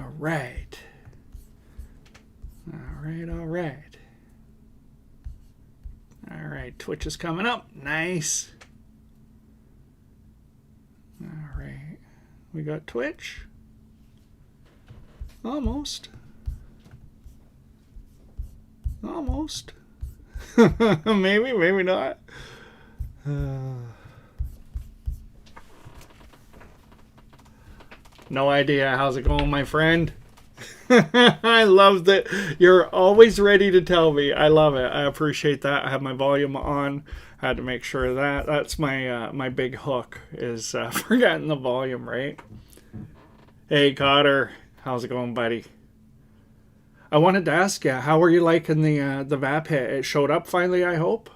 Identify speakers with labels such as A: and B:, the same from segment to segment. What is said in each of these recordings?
A: All right. All right, all right. All right, Twitch is coming up. Nice. All right. We got Twitch. Almost. Almost. Maybe, maybe not. No idea. How's it going, my friend? I love that you're always ready to tell me. I love it. I appreciate that. I have my volume on. I had to make sure that that's my big hook is forgetting the volume, right? Hey, Cotter. How's it going, buddy? I wanted to ask you, how are you liking the vape hit? It showed up finally, I hope.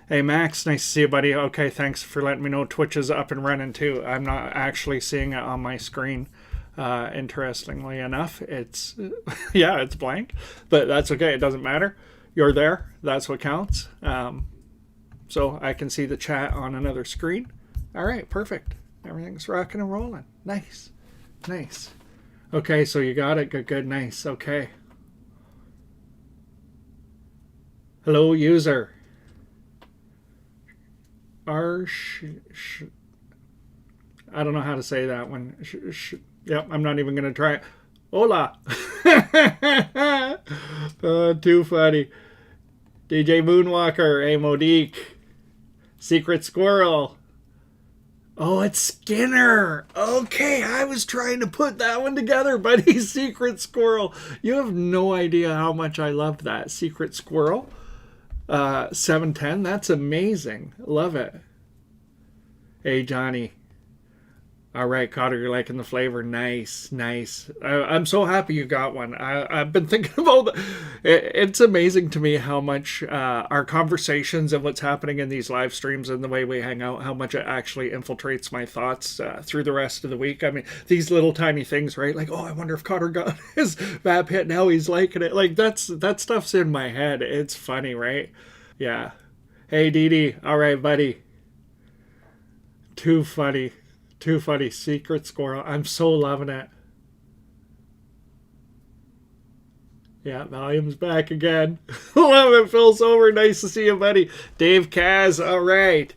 A: Hey, Max, nice to see you, buddy. Okay, thanks for letting me know Twitch is up and running, too. I'm not actually seeing it on my screen, interestingly enough. It's, yeah, it's blank, but that's okay. It doesn't matter. You're there. That's what counts. So I can see the chat on another screen. All right, perfect. Everything's rocking and rolling. Nice. Nice. Okay, so you got it. Good, good, nice. Okay. Hello, user. I don't know how to say that one. Yep, I'm not even going to try it. Hola. Too funny. DJ Moonwalker, hey Modique. Secret Squirrel. Oh, it's Skinner. Okay, I was trying to put that one together, buddy. Secret Squirrel. You have no idea how much I love that. Secret Squirrel. 710. That's amazing. Love it. Hey, Johnny. All right, Cotter, you're liking the flavor. Nice, nice. I'm so happy you got one. I've been thinking about it's amazing to me how much our conversations and what's happening in these live streams and the way we hang out, how much it actually infiltrates my thoughts through the rest of the week. I mean, these little tiny things, right? Like, oh, I wonder if Cotter got his vape hit. Now he's liking it. Like, that stuff's in my head. It's funny, right? Yeah. Hey, Dee Dee. All right, buddy. Too funny. Too funny. Secret Squirrel. I'm so loving it. Yeah, volume's back again. Love it, Phil Sober. Nice to see you, buddy. Dave Kaz. All right.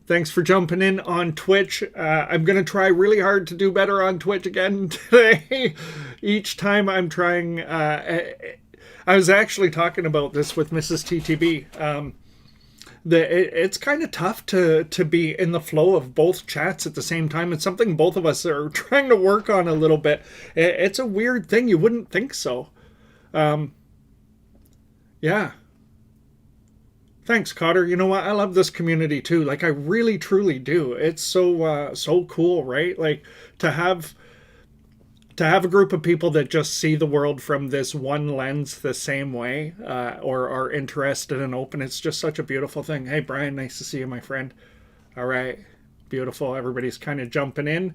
A: Thanks for jumping in on Twitch. I'm going to try really hard to do better on Twitch again today. Each time I'm trying... I was actually talking about this with Mrs. TTB. It's kind of tough to be in the flow of both chats at the same time. It's something both of us are trying to work on a little bit. It's a weird thing. You wouldn't think so. Yeah. Thanks, Cotter. You know what? I love this community too. Like, I really, truly do. It's so cool, right? Like, to have a group of people that just see the world from this one lens the same way, or are interested and open. It's just such a beautiful thing. Hey, Brian, nice to see you, my friend. All right. Beautiful. Everybody's kind of jumping in.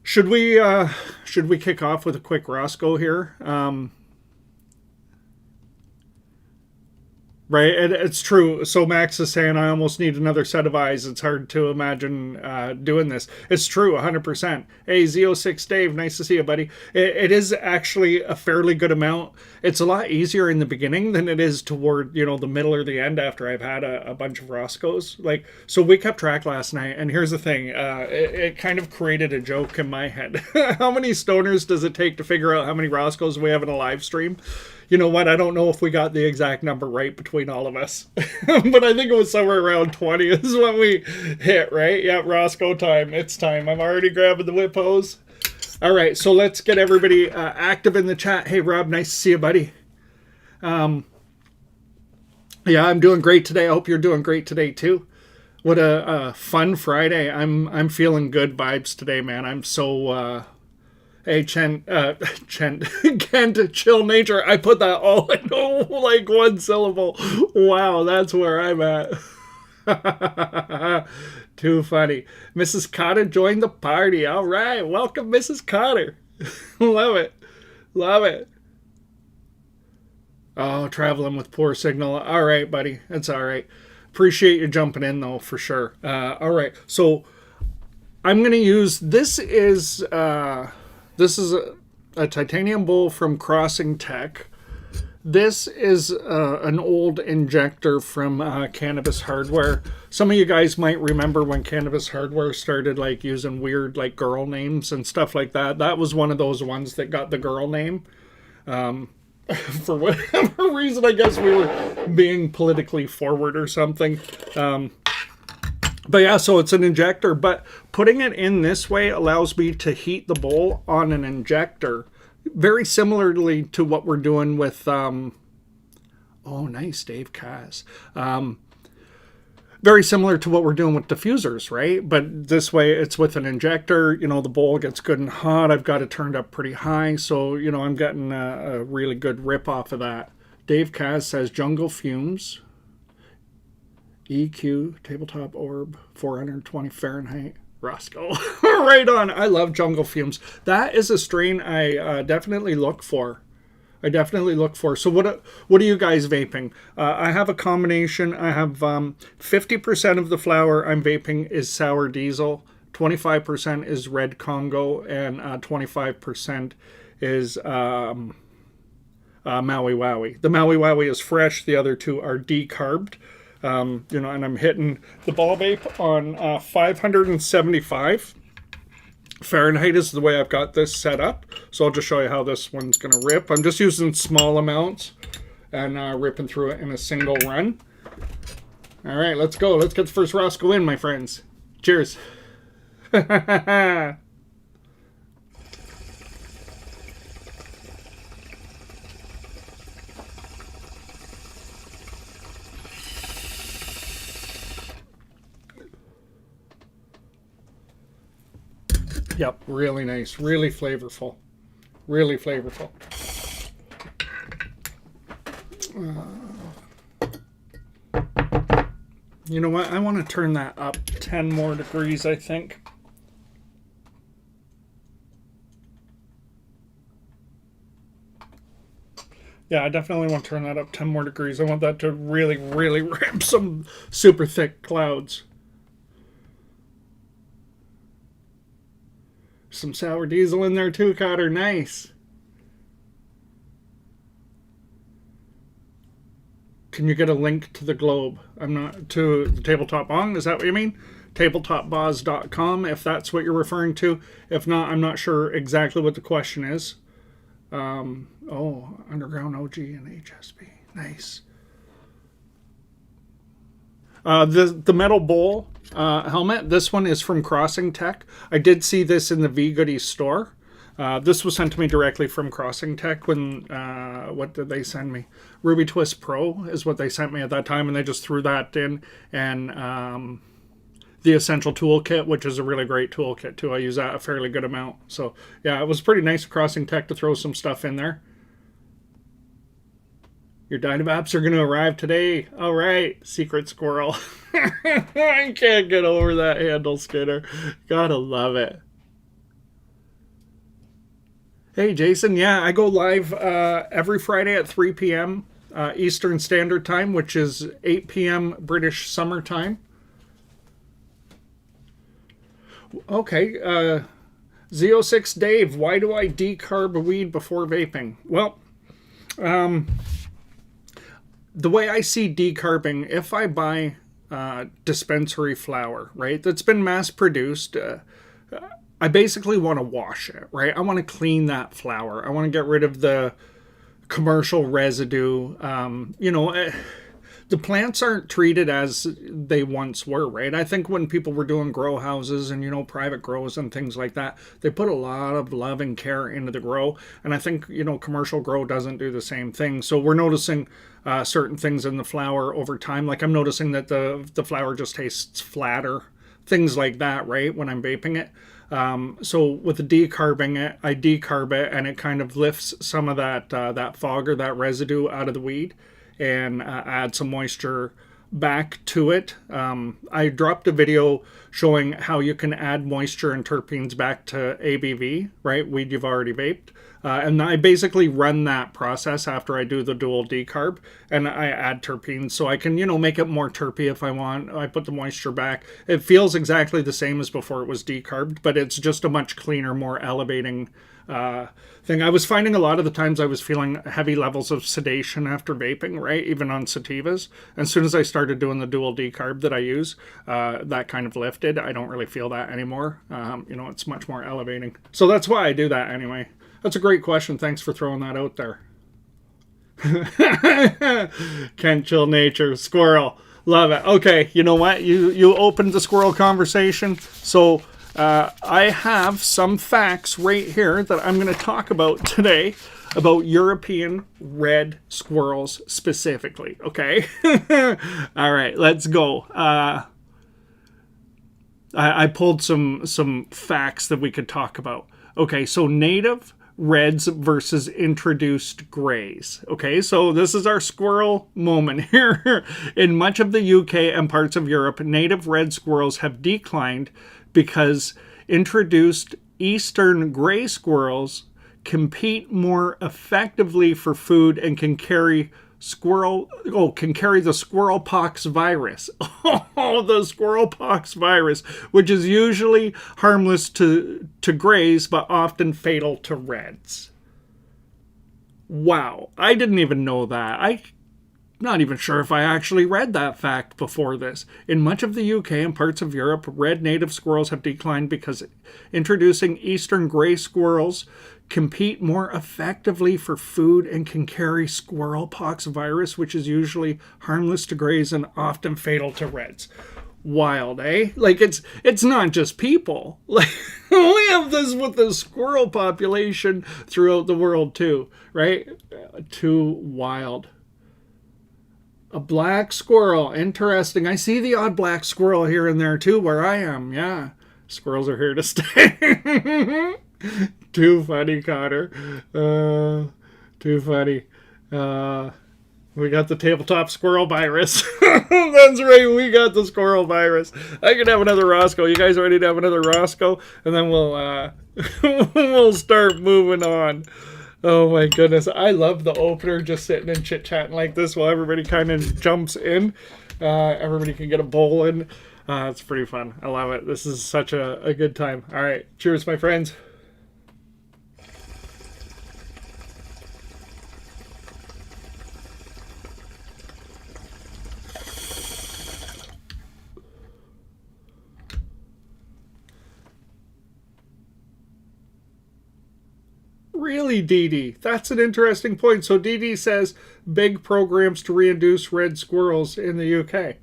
A: Should we kick off with a quick Roscoe here? Right, it's true. So Max is saying, I almost need another set of eyes. It's hard to imagine doing this. It's true, 100%. Hey, Z06 Dave, nice to see you, buddy. It is actually a fairly good amount. It's a lot easier in the beginning than it is toward, the middle or the end after I've had a bunch of Roscoes. Like, so we kept track last night, and here's the thing. It kind of created a joke in my head. How many stoners does it take to figure out how many Roscoes we have in a live stream? You know what? I don't know if we got the exact number right between all of us. But I think it was somewhere around 20 is when we hit, right? Yeah, Roscoe time. It's time. I'm already grabbing the whip hose. All right, so let's get everybody active in the chat. Hey, Rob, nice to see you, buddy. Yeah, I'm doing great today. I hope you're doing great today, too. What a fun Friday. I'm feeling good vibes today, man. I'm so... Hey, Kent, chill nature. I put that all in like one syllable. Wow, that's where I'm at. Too funny. Mrs. Cotter joined the party. All right, welcome, Mrs. Cotter. Love it. Love it. Oh, traveling with poor signal. All right, buddy. That's all right. Appreciate you jumping in, though, for sure. All right, so... I'm going to use, this is a titanium bowl from Crossing Tech. This is an old injector from Cannabis Hardware. Some of you guys might remember when Cannabis Hardware started like using weird like girl names and stuff like that. That was one of those ones that got the girl name. For whatever reason, I guess we were being politically forward or something. But yeah, so it's an injector. But putting it in this way allows me to heat the bowl on an injector. Very similarly to what we're doing with, oh, nice, Dave Cass. Very similar to what we're doing with diffusers, right? But this way it's with an injector. You know, the bowl gets good and hot. I've got it turned up pretty high. So, you know, I'm getting a really good rip off of that. Dave Cass says jungle fumes. EQ, tabletop orb, 420 Fahrenheit. Roscoe. Right on. I love jungle fumes. That is a strain I definitely look for. So what are you guys vaping? I have a combination. I have 50% of the flower I'm vaping is sour diesel, 25% is red Congo, and 25% is Maui Wowie. The Maui Wowie is fresh. The other two are decarbed. You know, and I'm hitting the ball vape on 575 Fahrenheit is the way I've got this set up. So I'll just show you how this one's going to rip. I'm just using small amounts and ripping through it in a single run. All right, let's go. Let's get the first Roscoe in, my friends. Cheers. Yep, really nice, really flavorful, really flavorful. You know what? I want to turn that up 10 more degrees, I think. Yeah, I definitely want to turn that up 10 more degrees. I want that to really, really rip some super thick clouds. Some sour diesel in there too, Cotter. Nice. Can you get a link to the globe? I'm not to the tabletop bong. Is that what you mean? Tabletopboz.com, if that's what you're referring to. If not, I'm not sure exactly what the question is. Oh, Underground OG and HSB. Nice. The metal bowl helmet, this one is from Crossing Tech. I did see this in the V-Goodies store. This was sent to me directly from Crossing Tech when, what did they send me? Ruby Twist Pro is what they sent me at that time, and they just threw that in. And the Essential Toolkit, which is a really great toolkit too. I use that a fairly good amount. So yeah, it was pretty nice of Crossing Tech to throw some stuff in there. Your Dynavaps are going to arrive today. All right, Secret Squirrel. I can't get over that handle, Skinner. Gotta love it. Hey, Jason. Yeah, I go live every Friday at 3 p.m. Eastern Standard Time, which is 8 p.m. British Summer Time. Okay. Z06 Dave, why do I decarb weed before vaping? Well, the way I see decarbing, if I buy dispensary flower, right, that's been mass produced, I basically want to wash it, right? I want to clean that flower. I want to get rid of the commercial residue. You know, the plants aren't treated as they once were, right? I think when people were doing grow houses and, you know, private grows and things like that, they put a lot of love and care into the grow. And I think, you know, commercial grow doesn't do the same thing. So we're noticing certain things in the flower over time. Like I'm noticing that the flower just tastes flatter, things like that, right? When I'm vaping it. So with the decarbing it, I decarb it and it kind of lifts some of that fog or that residue out of the weed and add some moisture back to it. I dropped a video showing how you can add moisture and terpenes back to ABV, right? Weed you've already vaped. And I basically run that process after I do the dual decarb, and I add terpenes so I can, make it more terpy if I want. I put the moisture back. It feels exactly the same as before it was decarbed, but it's just a much cleaner, more elevating thing. I was finding a lot of the times I was feeling heavy levels of sedation after vaping, right? Even on sativas. And as soon as I started doing the dual decarb that I use, that kind of lifted. I don't really feel that anymore. It's much more elevating. So that's why I do that anyway. That's a great question. Thanks for throwing that out there. Can't chill nature. Squirrel. Love it. Okay, you know what? You opened the squirrel conversation. So I have some facts right here that I'm going to talk about today about European red squirrels specifically. Okay? All right, let's go. I pulled some facts that we could talk about. Okay, so native reds versus introduced grays. Okay, so this is our squirrel moment here. In much of the UK and parts of Europe, native red squirrels have declined because introduced eastern gray squirrels compete more effectively for food and can carry the squirrel pox virus. Oh, the squirrel pox virus, which is usually harmless to grays, but often fatal to reds. Wow, I didn't even know that. I'm not even sure if I actually read that fact before this. In much of the UK and parts of Europe, red native squirrels have declined because introducing eastern gray squirrels compete more effectively for food and can carry squirrel pox virus, which is usually harmless to grays and often fatal to reds. Wild, eh? Like, it's not just people. Like, we have this with the squirrel population throughout the world too, right? Too wild. A black squirrel. Interesting. I see the odd black squirrel here and there too where I am. Yeah. Squirrels are here to stay. Too funny, Connor. Too funny. We got the tabletop squirrel virus. That's right, we got the squirrel virus. I can have another Roscoe. You guys ready to have another Roscoe? And then we'll start moving on. Oh my goodness. I love the opener, just sitting and chit-chatting like this while everybody kind of jumps in. Everybody can get a bowl in. It's pretty fun. I love it. This is such a good time. All right. Cheers, my friends. Really, Dee Dee? That's an interesting point. So Dee Dee says big programs to reintroduce red squirrels in the UK.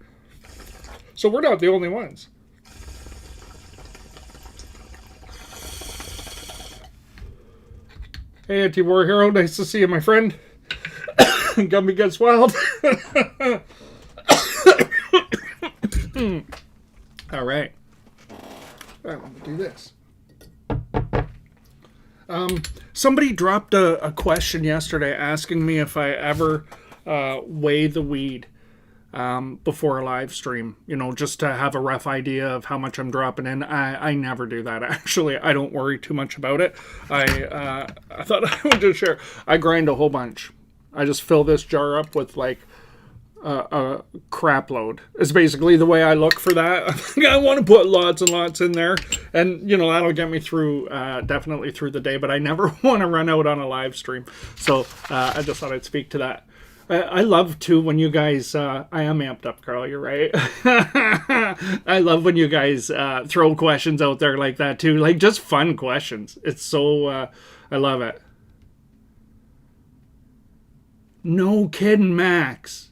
A: So we're not the only ones. Hey, Anti-War Hero. Nice to see you, my friend. Gumby gets wild. All right. All right, I'm going to do this. Somebody dropped a question yesterday asking me if I ever weigh the weed before a live stream, just to have a rough idea of how much I'm dropping in. I never do that, actually. I don't worry too much about it. I thought I would just share. I grind a whole bunch. I just fill this jar up with like a crap load. It's basically the way I look for that. I want to put lots and lots in there, and that'll get me through definitely through the day, but I never want to run out on a live stream. So I just thought I'd speak to that. I love too when you guys I am amped up, Carl, you're right. I love when you guys throw questions out there like that too, like just fun questions. It's so I love it. No kidding, Max.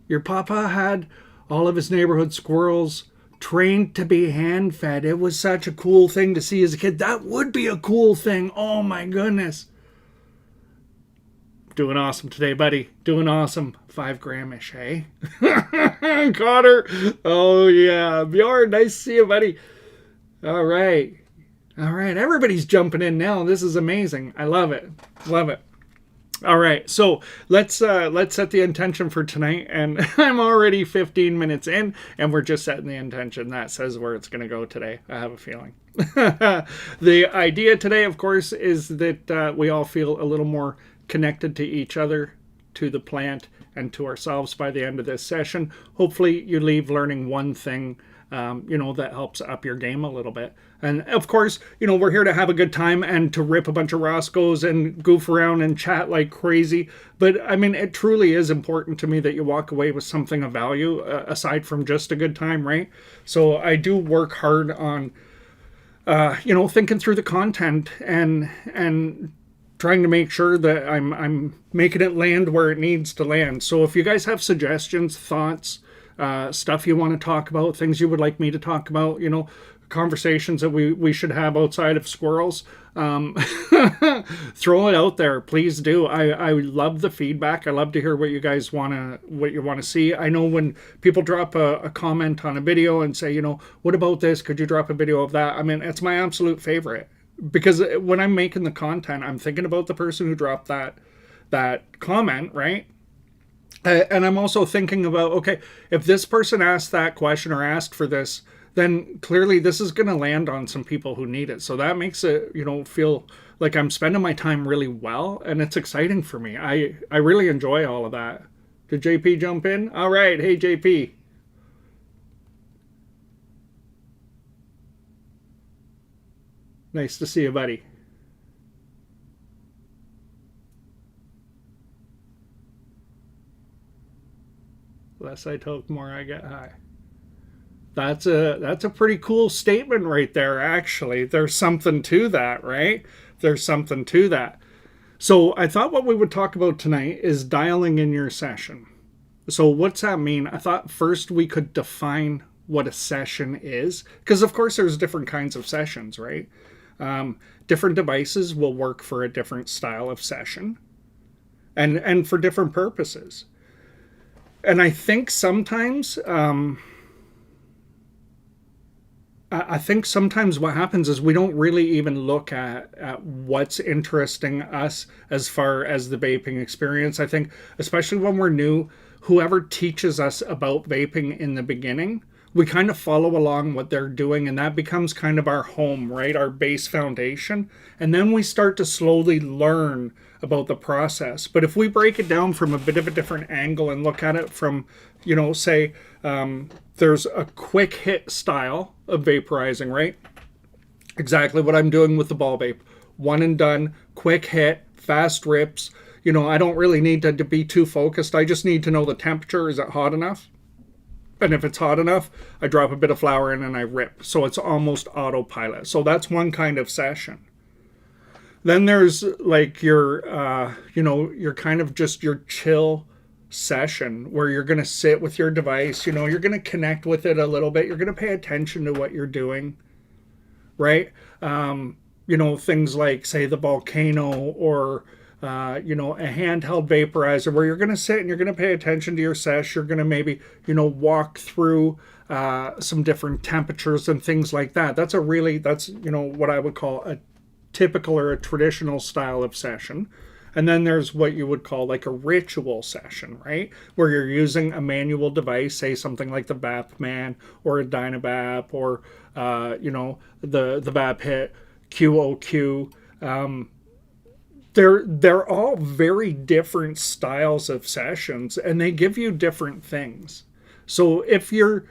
A: Your papa had all of his neighborhood squirrels trained to be hand-fed. It was such a cool thing to see as a kid. That would be a cool thing. Oh, my goodness. Doing awesome today, buddy. Doing awesome. 5 gramish, eh? Connor. Oh, yeah. Bjorn, nice to see you, buddy. All right. All right. Everybody's jumping in now. This is amazing. I love it. Love it. All right, so let's set the intention for tonight, and I'm already 15 minutes in, and we're just setting the intention. That says where it's going to go today. I have a feeling. The idea today, of course, is that we all feel a little more connected to each other, to the plant, and to ourselves by the end of this session. Hopefully, you leave learning one thing, that helps up your game a little bit. And of course, we're here to have a good time and to rip a bunch of Roscoes and goof around and chat like crazy. But I mean, it truly is important to me that you walk away with something of value aside from just a good time, right? So I do work hard on, thinking through the content and trying to make sure that I'm making it land where it needs to land. So if you guys have suggestions, thoughts, stuff you want to talk about, things you would like me to talk about, conversations that we should have outside of squirrels, throw it out there, please do. I love the feedback. I love to hear what you guys want to see. I know when people drop a comment on a video and say, what about this, could you drop a video of that? I mean, it's my absolute favorite, because when I'm making the content, I'm thinking about the person who dropped that comment, right? And I'm also thinking about, okay, if this person asked that question or asked for this, then clearly this is going to land on some people who need it. So that makes it, feel like I'm spending my time really well, and it's exciting for me. I really enjoy all of that. Did JP jump in? All right. Hey, JP. Nice to see you, buddy. Less I talk, more I get high. That's a pretty cool statement right there, actually. There's something to that, right? There's something to that. So I thought what we would talk about tonight is dialing in your session. So what's that mean? I thought first we could define what a session is, because of course there's different kinds of sessions, right? Different devices will work for a different style of session and for different purposes. And I think sometimes what happens is we don't really even look at what's interesting us as far as the vaping experience. I think, especially when we're new, whoever teaches us about vaping in the beginning, we kind of follow along what they're doing, and that becomes kind of our home, right? Our base foundation. And then we start to slowly learn about the process. But if we break it down from a bit of a different angle and look at it from, say, there's a quick hit style of vaporizing, right? Exactly what I'm doing with the ball vape. One and done, quick hit, fast rips. I don't really need to be too focused. I just need to know the temperature. Is it hot enough? And if it's hot enough, I drop a bit of flour in and I rip. So it's almost autopilot. So that's one kind of session. Then there's like your kind of just your chill session where you're going to sit with your device. You're going to connect with it a little bit. You're going to pay attention to what you're doing, right? Things like, say, the Volcano or a handheld vaporizer where you're going to sit and you're going to pay attention to your sesh. You're going to maybe, walk through some different temperatures and things like that. That's what I would call a typical or a traditional style of session. And then there's what you would call like a ritual session, right? Where you're using a manual device, say something like the VapMan or a Dynavap or, the VapHit QOQ. They're all very different styles of sessions, and they give you different things. So if you're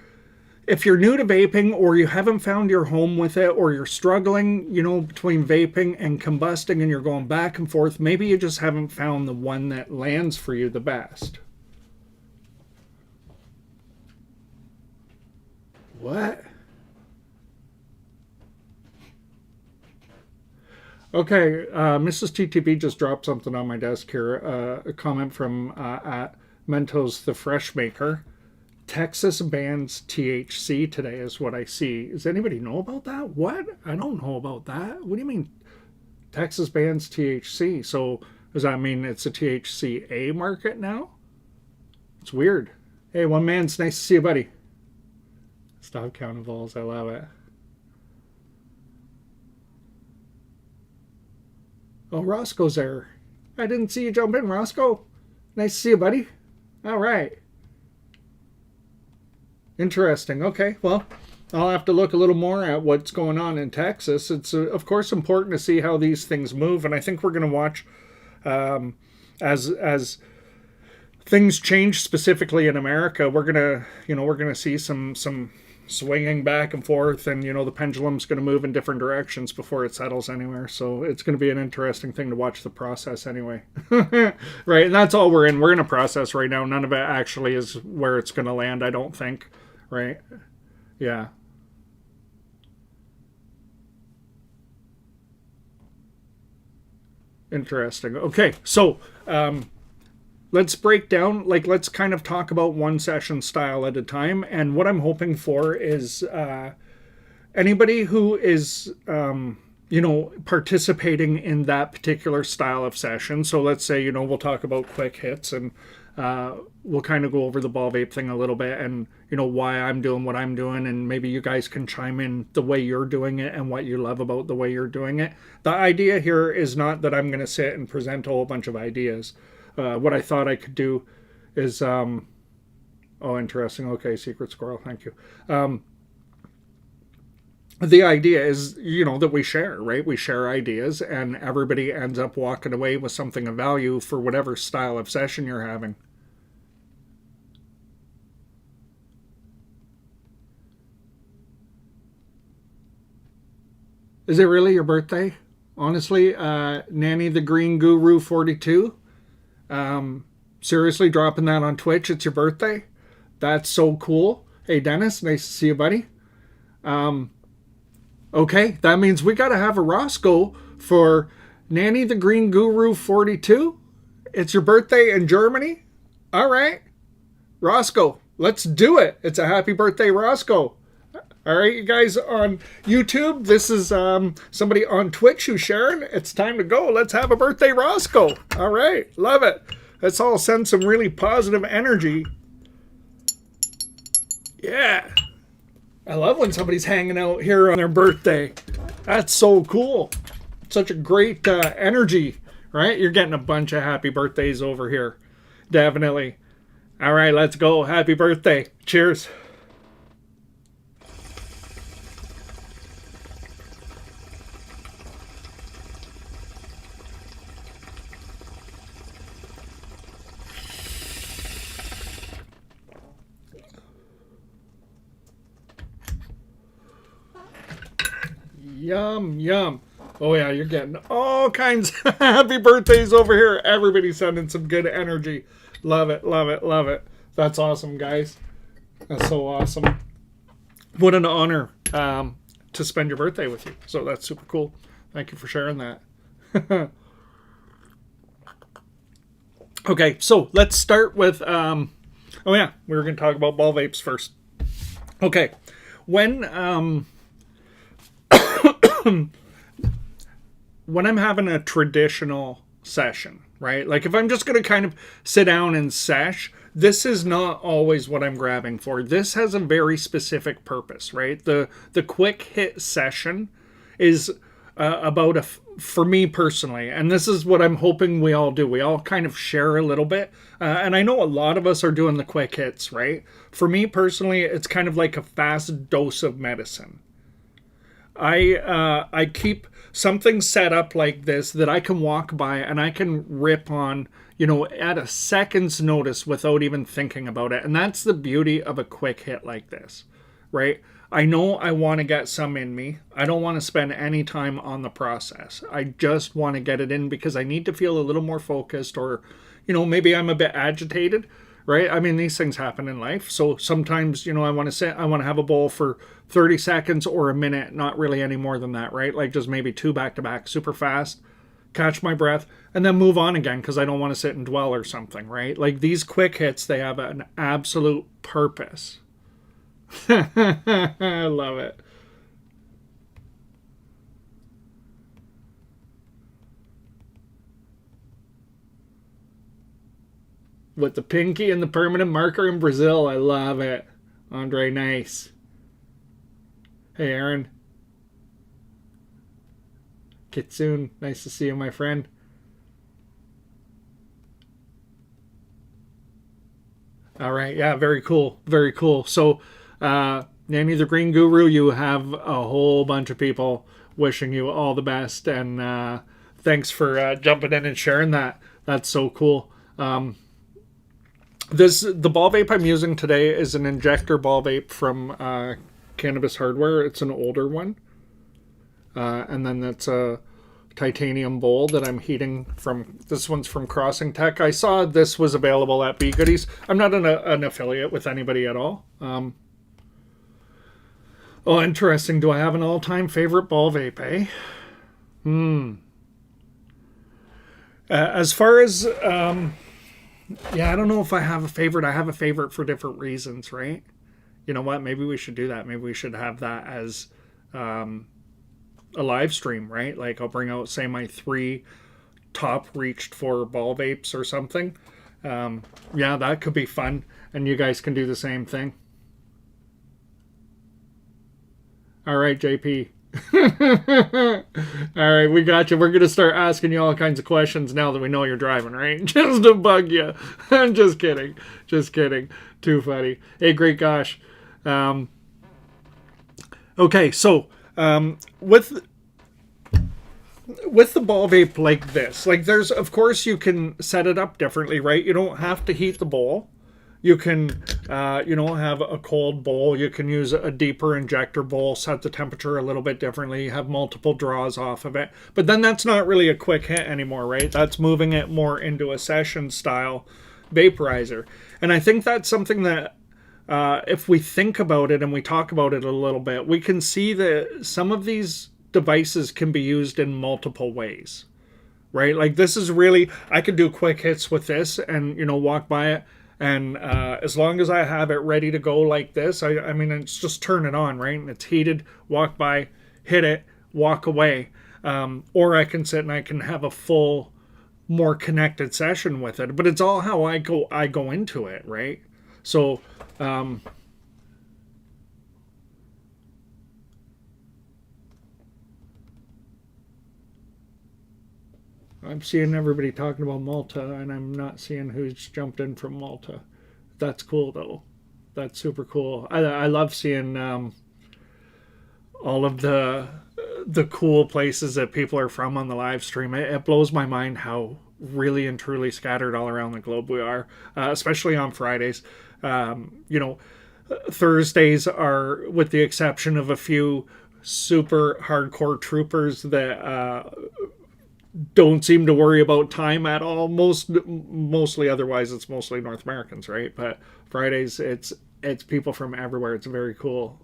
A: new to vaping, or you haven't found your home with it, or you're struggling, between vaping and combusting and you're going back and forth, maybe you just haven't found the one that lands for you the best. What? Okay, Mrs. TTB just dropped something on my desk here. A comment from at Mentos the Fresh Maker. Texas bans THC today is what I see. Does anybody know about that? What? I don't know about that. What do you mean Texas bans THC? So does that mean it's a THCA market now? It's weird. Hey, one man, it's nice to see you, buddy. Stop counting balls. I love it. Oh, Roscoe's there. I didn't see you jump in, Roscoe. Nice to see you, buddy. All right. Interesting. Okay, well, I'll have to look a little more at what's going on in Texas. It's, of course, important to see how these things move, and I think we're going to watch as things change specifically in America. We're gonna see some swinging back and forth, and the pendulum's going to move in different directions before it settles anywhere. So it's going to be an interesting thing to watch the process anyway. Right, and that's all we're in. We're in a process right now. None of it actually is where it's going to land, I don't think. Right? Yeah. Interesting. Okay, so let's break down, let's kind of talk about one session style at a time. And what I'm hoping for is anybody who is, participating in that particular style of session. So let's say, we'll talk about quick hits, and we'll kind of go over the ball vape thing a little bit, and, why I'm doing what I'm doing. And maybe you guys can chime in the way you're doing it and what you love about the way you're doing it. The idea here is not that I'm going to sit and present a whole bunch of ideas. What I thought I could do is, oh, interesting. Okay, Secret Squirrel, thank you. The idea is, that we share, right? We share ideas, and everybody ends up walking away with something of value for whatever style of session you're having. Is it really your birthday? Honestly, Nanny the Green Guru 42. Seriously, dropping that on Twitch. It's your birthday. That's so cool. Hey, Dennis, nice to see you, buddy. Okay, that means we got to have a Roscoe for Nanny the Green Guru 42. It's your birthday in Germany. All right, Roscoe, let's do it. It's a happy birthday, Roscoe. All right, you guys on YouTube, this is somebody on Twitch who's sharing. It's time to go. Let's have a birthday, Roscoe. All right, love it. Let's all send some really positive energy. Yeah. I love when somebody's hanging out here on their birthday. That's so cool. Such a great energy, right? You're getting a bunch of happy birthdays over here. Definitely. All right, let's go. Happy birthday. Cheers. Yum, yum. Oh, yeah, you're getting all kinds of happy birthdays over here. Everybody's sending some good energy. Love it, love it, love it. That's awesome, guys. That's so awesome. What an honor to spend your birthday with you. So that's super cool. Thank you for sharing that. Okay, so let's start with... oh, yeah, we were going to talk about ball vapes first. Okay, when I'm having a traditional session, right? Like if I'm just going to kind of sit down and sesh, this is not always what I'm grabbing for. This has a very specific purpose, right? The quick hit session is about for me personally, and this is what I'm hoping we all do. We all kind of share a little bit, and I know a lot of us are doing the quick hits, right? For me personally, it's kind of like a fast dose of medicine. I keep something set up like this that I can walk by and I can rip on, at a second's notice without even thinking about it. And that's the beauty of a quick hit like this, right? I know I want to get some in me. I don't want to spend any time on the process. I just want to get it in because I need to feel a little more focused, or, maybe I'm a bit agitated, right? I mean, these things happen in life. So sometimes, I want to sit, I want to have a bowl for 30 seconds or a minute, not really any more than that, right? Like just maybe 2 back to back, super fast, catch my breath, and then move on again because I don't want to sit and dwell or something, right? Like these quick hits, they have an absolute purpose. I love it. With the pinky and the permanent marker in Brazil. I love it. Andre, nice. Hey, Aaron. Kitsune, nice to see you, my friend. All right. Yeah, very cool. Very cool. So, Nanny the Green Guru, you have a whole bunch of people wishing you all the best. And thanks for jumping in and sharing that. That's so cool. The ball vape I'm using today is an injector ball vape from Cannabis Hardware. It's an older one. And then that's a titanium bowl that I'm heating from. This one's from Crossing Tech. I saw this was available at B Goodies. I'm not an affiliate with anybody at all. Oh, interesting. Do I have an all-time favorite ball vape, eh? As far as, yeah, I don't know if I have a favorite. I have a favorite for different reasons, right? You know what? Maybe we should do that. Maybe we should have that as a live stream, right? Like I'll bring out, say, my 3 top reached for ball vapes or something. Yeah, that could be fun. And you guys can do the same thing. All right, JP. All right, we got you. We're going to start asking you all kinds of questions now that we know you're driving, right? Just to bug you. I'm just kidding. Just kidding. Too funny. Hey, great gosh. Okay, so with the ball vape like this, like there's, of course, you can set it up differently, right? You don't have to heat the bowl. You can, have a cold bowl. You can use a deeper injector bowl, set the temperature a little bit differently, have multiple draws off of it. But then that's not really a quick hit anymore, right? That's moving it more into a session style vaporizer. And I think that's something that, if we think about it and we talk about it a little bit, we can see that some of these devices can be used in multiple ways, right? Like this is really, I could do quick hits with this and, walk by it. And as long as I have it ready to go like this, I mean, it's just turn it on, right? And it's heated, walk by, hit it, walk away. Or I can sit and I can have a full, more connected session with it. But it's all how I go into it, right? So, I'm seeing everybody talking about Malta, and I'm not seeing who's jumped in from Malta. That's cool, though. That's super cool. I love seeing all of the cool places that people are from on the live stream. It blows my mind how really and truly scattered all around the globe we are, especially on Fridays. Thursdays are, with the exception of a few super hardcore troopers that don't seem to worry about time at all. Mostly otherwise it's mostly North Americans, right? But Fridays it's people from everywhere. It's very cool.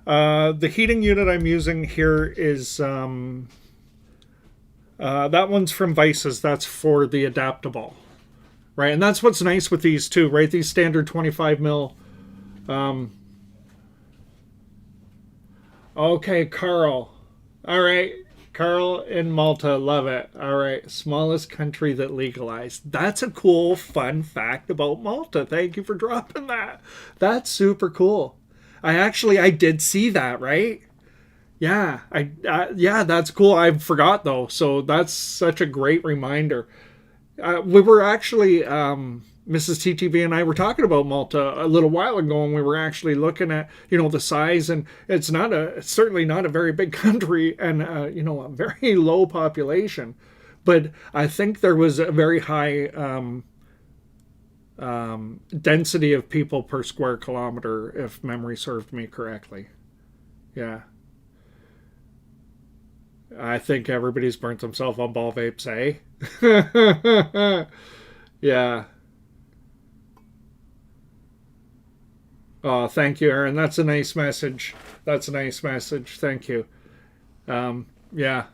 A: The heating unit I'm using here is that one's from Vices. That's for the adaptable, right? And that's what's nice with these too, right? These standard 25 mil. Okay, Carl. All right. Carl in Malta, love it. All right, smallest country that legalized. That's a cool, fun fact about Malta. Thank you for dropping that. That's super cool. I did see that, right? Yeah, yeah, that's cool. I forgot though, so that's such a great reminder. We were actually, Mrs. TTB and I were talking about Malta a little while ago, and we were actually looking at, the size, and it's certainly not a very big country, and a very low population, but I think there was a very high density of people per square kilometer, if memory served me correctly. Yeah. I think everybody's burnt themselves on ball vapes, eh? Yeah. Oh, thank you, Aaron. That's a nice message. That's a nice message. Thank you. Yeah.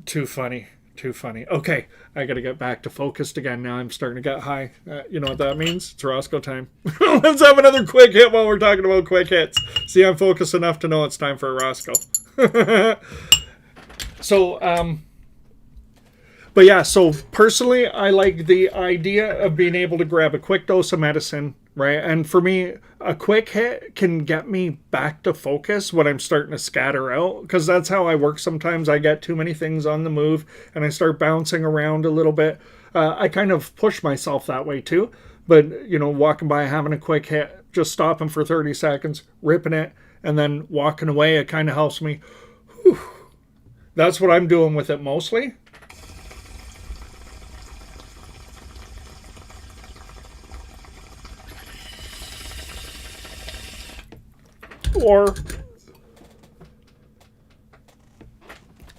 A: Too funny. Too funny. Okay, I gotta get back to focused again now. I'm starting to get high. You know what that means? It's Roscoe time. Let's have another quick hit while we're talking about quick hits. See, I'm focused enough to know it's time for a Roscoe. So, but yeah, so personally, I like the idea of being able to grab a quick dose of medicine, right? And for me, a quick hit can get me back to focus when I'm starting to scatter out, because that's how I work sometimes. I get too many things on the move and I start bouncing around a little bit. I kind of push myself that way too. But, you know, walking by, having a quick hit, just stopping for 30 seconds, ripping it, and then walking away, it kind of helps me. Whew. That's what I'm doing with it mostly. Or,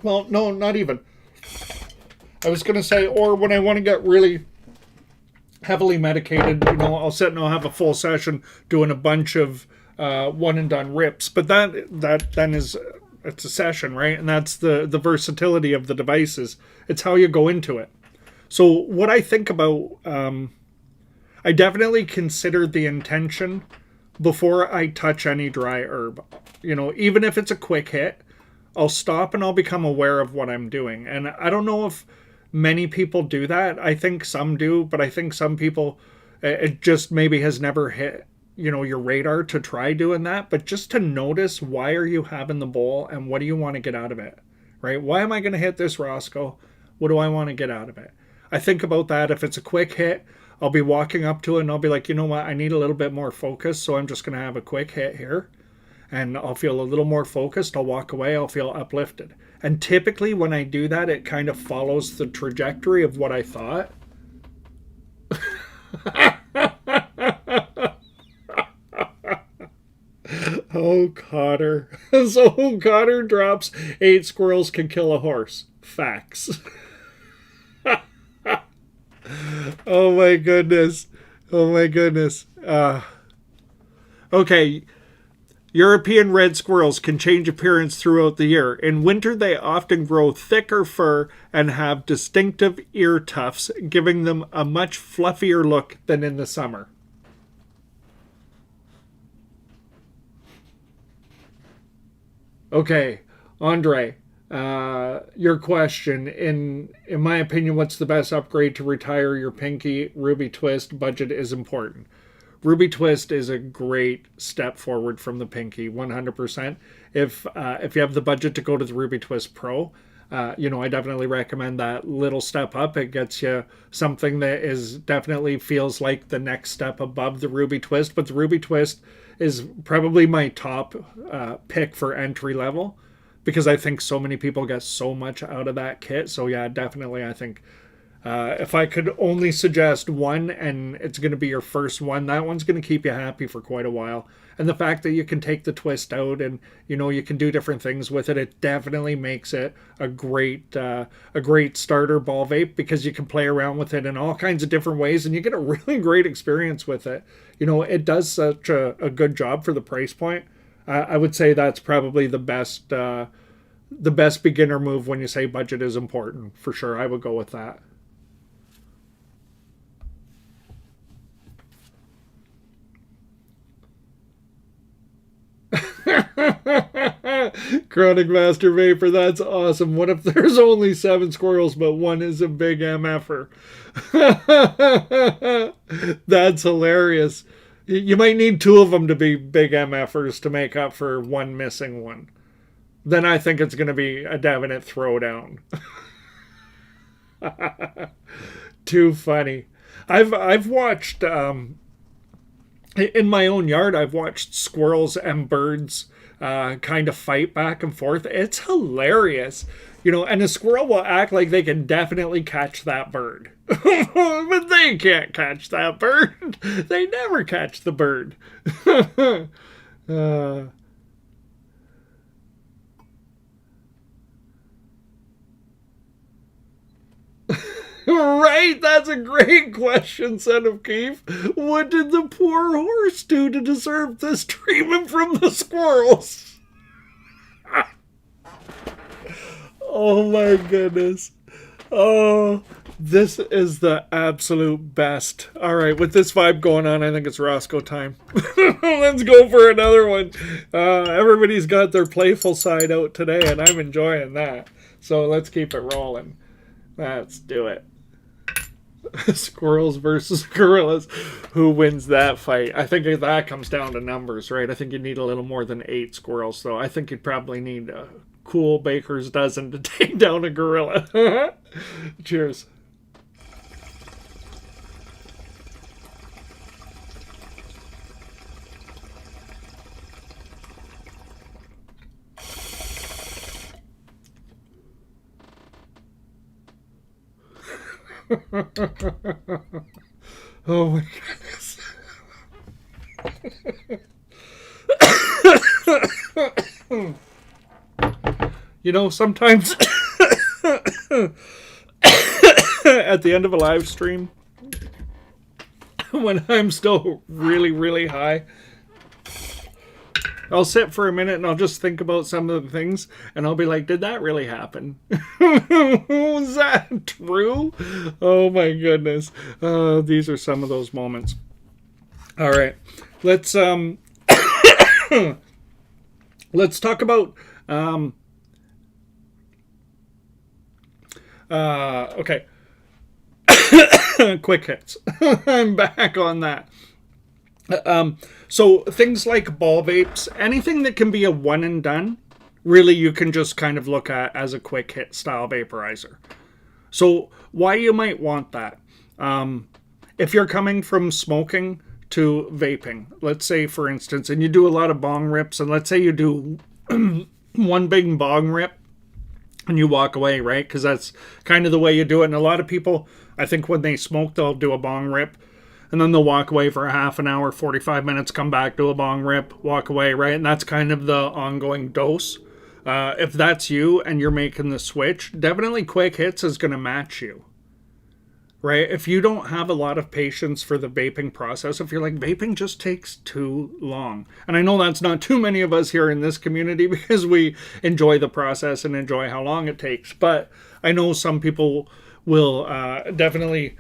A: well, no, not even. I was going to say, or when I want to get really heavily medicated, you know, I'll sit and I'll have a full session doing a bunch of one and done rips. But that then is, it's a session, right? And that's the versatility of the devices. It's how you go into it. So what I think about, I definitely consider the intention before I touch any dry herb. You know, even if it's a quick hit, I'll stop and I'll become aware of what I'm doing. And I don't know if many people do that. I think some do, but I think some people, it just maybe has never hit, you know, your radar to try doing that. But just to notice, why are you having the bowl and what do you want to get out of it, right? Why am I going to hit this Roscoe? What do I want to get out of it? I think about that. If it's a quick hit, I'll be walking up to it and I'll be like, you know what? I need a little bit more focus. So I'm just going to have a quick hit here and I'll feel a little more focused. I'll walk away. I'll feel uplifted. And typically when I do that, it kind of follows the trajectory of what I thought. Oh, Cotter. So Cotter drops 8 squirrels can kill a horse. Facts. Oh my goodness. Oh my goodness. Okay. European red squirrels can change appearance throughout the year. In winter, they often grow thicker fur and have distinctive ear tufts, giving them a much fluffier look than in the summer. Okay, Andre, your question. In my opinion, what's the best upgrade to retire your pinky? Ruby Twist. Budget is important. Ruby Twist is a great step forward from the Pinky, 100%. If you have the budget to go to the Ruby Twist Pro, you know, I definitely recommend that little step up. It gets you something that is definitely feels like the next step above the Ruby Twist. But the Ruby Twist is probably my top pick for entry level because I think so many people get so much out of that kit. So yeah, definitely I think if I could only suggest one, and it's going to be your first one, that one's going to keep you happy for quite a while. And the fact that you can take the twist out and, you know, you can do different things with it, it definitely makes it a great starter ball vape because you can play around with it in all kinds of different ways and you get a really great experience with it. You know, it does such a good job for the price point. I would say that's probably the best beginner move when you say budget is important. For sure, I would go with that. Chronic Master Vapor, that's awesome. What if there's only 7 squirrels, but one is a big MFer? That's hilarious. You might need 2 of them to be big MFers to make up for one missing one. Then I think it's going to be a definite throwdown. Too funny. I've watched in my own yard, I've watched squirrels and birds kind of fight back and forth. It's hilarious. You know, and a squirrel will act like they can definitely catch that bird. But they can't catch that bird. They never catch the bird. Right? That's a great question, Son of Keith. What did the poor horse do to deserve this treatment from the squirrels? Oh my goodness. Oh, this is the absolute best. All right, with this vibe going on, I think it's Roscoe time. Let's go for another one. Everybody's got their playful side out today, and I'm enjoying that. So let's keep it rolling. Let's do it. Squirrels versus gorillas. Who wins that fight? I think that comes down to numbers, right? I think you need a little more than 8 squirrels, though. I think you'd probably need a cool baker's dozen to take down a gorilla. Cheers. Oh my goodness. You know, sometimes at the end of a live stream, when I'm still really, really high, I'll sit for a minute and I'll just think about some of the things and I'll be like, did that really happen? Was that true? Oh my goodness. These are some of those moments. All right. Let's let's talk about okay. Quick hits. I'm back on that. So things like ball vapes, anything that can be a one and done, really you can just kind of look at as a quick hit style vaporizer. So why you might want that? If you're coming from smoking to vaping, let's say for instance, and you do a lot of bong rips, and let's say you do one big bong rip and you walk away, right? Because that's kind of the way you do it. And a lot of people, I think when they smoke, they'll do a bong rip and then they'll walk away for a half an hour, 45 minutes, come back, do a bong rip, walk away, right? And that's kind of the ongoing dose. If that's you and you're making the switch, definitely quick hits is going to match you, right? If you don't have a lot of patience for the vaping process, if you're like, vaping just takes too long. And I know that's not too many of us here in this community because we enjoy the process and enjoy how long it takes. But I know some people will definitely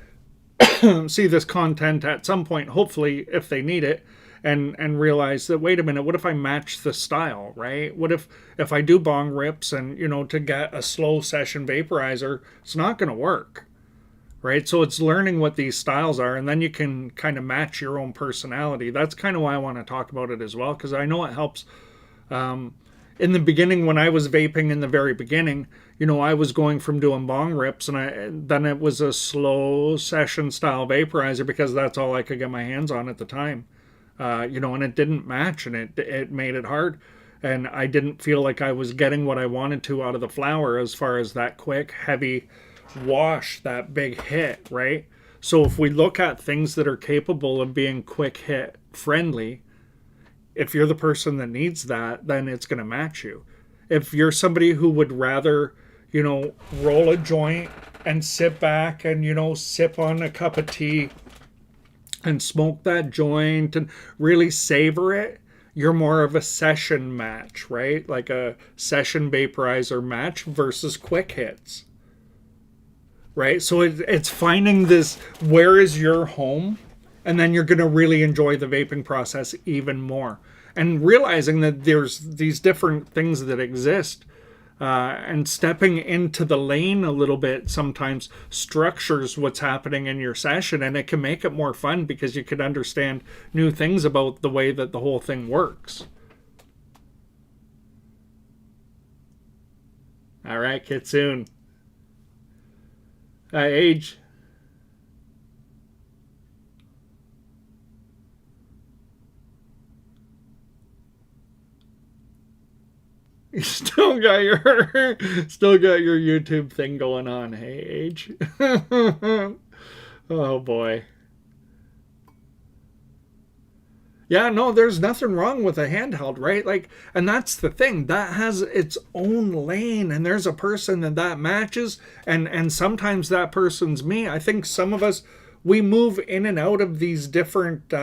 A: see this content at some point, hopefully, if they need it, and realize that, wait a minute, what if I match the style, right? What if I do bong rips and, you know, to get a slow session vaporizer, it's not going to work, right? So it's learning what these styles are, and then you can kind of match your own personality. That's kind of why I want to talk about it as well, because I know it helps. In the beginning, when I was vaping in the very beginning, you know, I was going from doing bong rips and then it was a slow session style vaporizer because that's all I could get my hands on at the time. You know, and it didn't match and it made it hard. And I didn't feel like I was getting what I wanted to out of the flower as far as that quick, heavy wash, that big hit, right? So if we look at things that are capable of being quick hit friendly, if you're the person that needs that, then it's going to match you. If you're somebody who would rather, you know, roll a joint and sit back and, you know, sip on a cup of tea and smoke that joint and really savor it, you're more of a session match, right? Like a session vaporizer match versus quick hits, right? So it's finding this, where is your home? And then you're going to really enjoy the vaping process even more. And realizing that there's these different things that exist and stepping into the lane a little bit sometimes structures what's happening in your session. And it can make it more fun because you can understand new things about the way that the whole thing works. All right, Kitsune. Age. You still got your YouTube thing going on, hey Age. Oh boy. Yeah, no, there's nothing wrong with a handheld, right? Like, and that's the thing, that has its own lane, and there's a person that matches, and sometimes that person's me. I think some of us, we move in and out of these different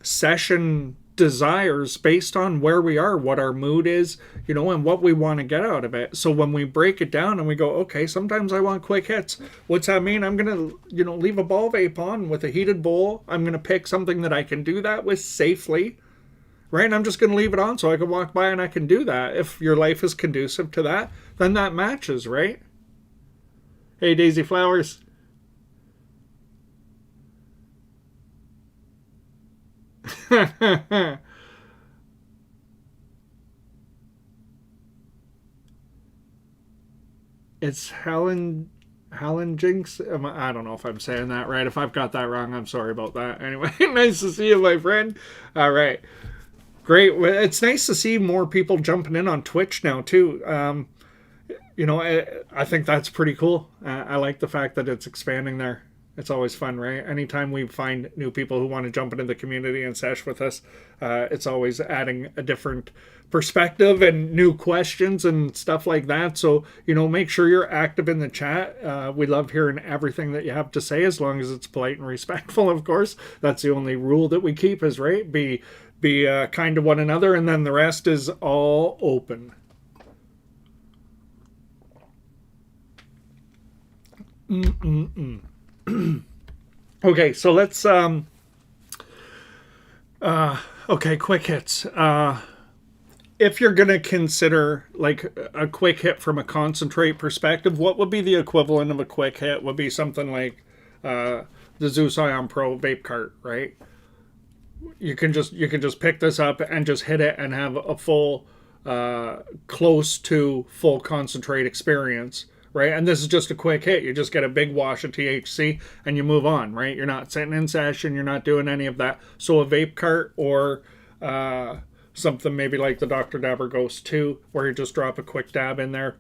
A: session desires based on where we are, what our mood is, you know, and what we want to get out of it. So when we break it down and we go, okay, sometimes I want quick hits. What's that mean? I'm going to, you know, leave a ball vape on with a heated bowl. I'm going to pick something that I can do that with safely, right? And I'm just going to leave it on so I can walk by and I can do that. If your life is conducive to that, then that matches, right? Hey, Daisy Flowers. It's Helen Jinx. I don't know if I'm saying that right. If I've got that wrong, I'm sorry about that. Anyway, nice to see you, my friend. All right, great. It's nice to see more people jumping in on Twitch now too. I think that's pretty cool. I like the fact that it's expanding there. It's always fun, right? Anytime we find new people who want to jump into the community and sesh with us, it's always adding a different perspective and new questions and stuff like that. So, make sure you're active in the chat. We love hearing everything that you have to say, as long as it's polite and respectful, of course. That's the only rule that we keep is, right? Be kind to one another, and then the rest is all open. Okay, so let's okay, quick hits. If you're gonna consider like a quick hit from a concentrate perspective, what would be the equivalent of a quick hit? Would be something like the Zeus Ion Pro vape cart, right? You can just pick this up and just hit it and have a full close to full concentrate experience, right? And this is just a quick hit. You just get a big wash of THC and you move on, right? You're not sitting in session. You're not doing any of that. So a vape cart or something maybe like the Dr. Dabber Ghost 2, where you just drop a quick dab in there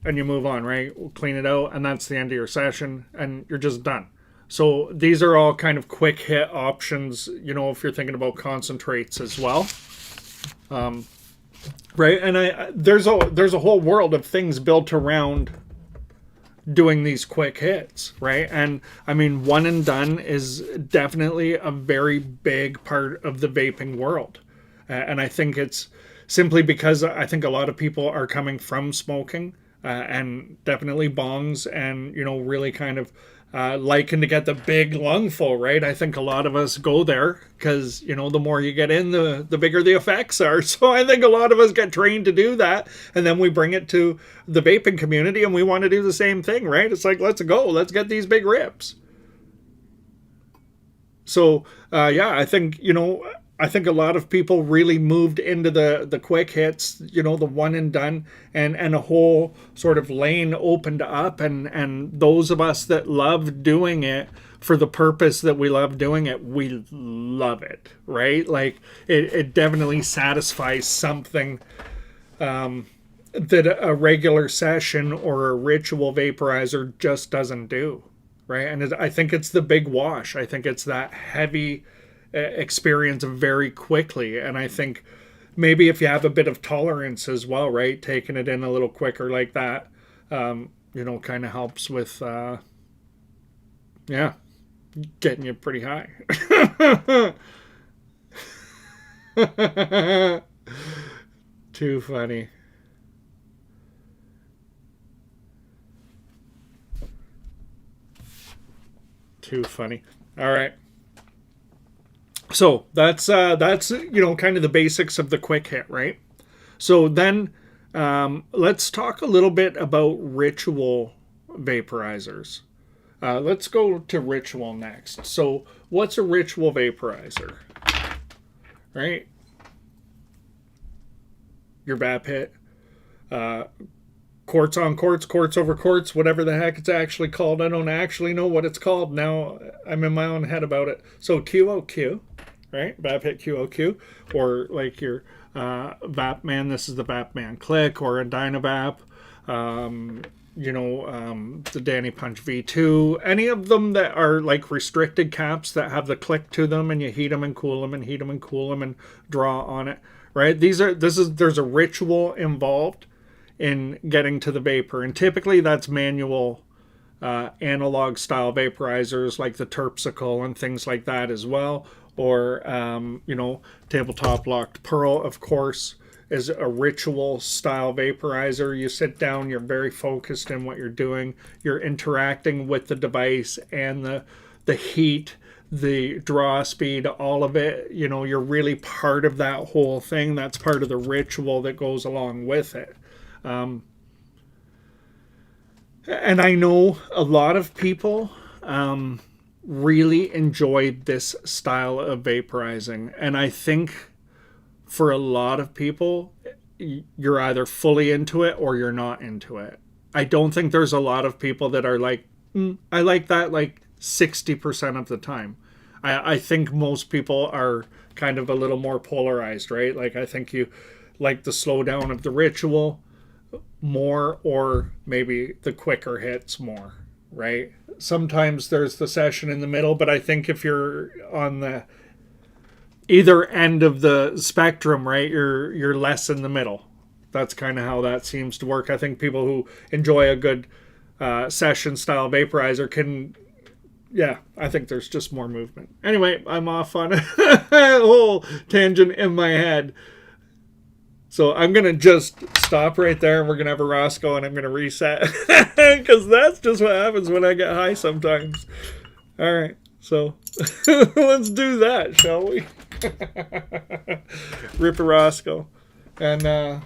A: and you move on, right? Clean it out, and that's the end of your session, and you're just done. So these are all kind of quick hit options, if you're thinking about concentrates as well. Right, and there's a whole world of things built around doing these quick hits, right? And I mean, one and done is definitely a very big part of the vaping world, and I think it's simply because I think a lot of people are coming from smoking and definitely bongs, and really kind of liking to get the big lungful, right? I think a lot of us go there because, the more you get in, the bigger the effects are. So I think a lot of us get trained to do that. And then we bring it to the vaping community and we want to do the same thing, right? It's like, let's go. Let's get these big rips. So, I think, I think a lot of people really moved into the quick hits, the one and done, and a whole sort of lane opened up, and those of us that love doing it for the purpose that we love doing it, we love it, right? Like it definitely satisfies something that a regular session or a ritual vaporizer just doesn't do, right? And I think it's the big wash. I think it's that heavy experience very quickly, and I think maybe if you have a bit of tolerance as well, right, taking it in a little quicker like that, kind of helps with getting you pretty high. Too funny. Too funny. All right. So that's kind of the basics of the quick hit, right? So then let's talk a little bit about ritual vaporizers. Let's go to ritual next. So what's a ritual vaporizer? Right? Your VAP hit. Quartz on quartz, quartz over quartz, whatever the heck it's actually called. I don't actually know what it's called. Now I'm in my own head about it. So QOQ, right? VAP hit QOQ, or like your VAP Man, this is the VAP Man Click, or a Dynavap, the Danny Punch V2, any of them that are like restricted caps that have the click to them, and you heat them and cool them and heat them and cool them and draw on it, right? There's a ritual involved in getting to the vapor, and typically that's manual analog style vaporizers like the Terpsichore and things like that as well, or tabletop locked pearl, of course, is a ritual style vaporizer. You sit down, you're very focused in what you're doing, you're interacting with the device and the heat, the draw speed, all of it, you're really part of that whole thing. That's part of the ritual that goes along with it. And I know a lot of people really enjoy this style of vaporizing, and I think for a lot of people you're either fully into it or you're not into it. I don't think there's a lot of people that are like, I like that like 60% of the time. I think most people are kind of a little more polarized, right? Like I think you like the slowdown of the ritual, more, or maybe the quicker hits more, right? Sometimes there's the session in the middle, but I think if you're on the either end of the spectrum, right, you're less in the middle. That's kind of how that seems to work. I think people who enjoy a good session style vaporizer can, yeah, I think there's just more movement. Anyway, I'm off on a whole tangent in my head. So I'm going to just stop right there, and we're going to have a Roscoe, and I'm going to reset. Because that's just what happens when I get high sometimes. All right, so let's do that, shall we? Rip a Roscoe. And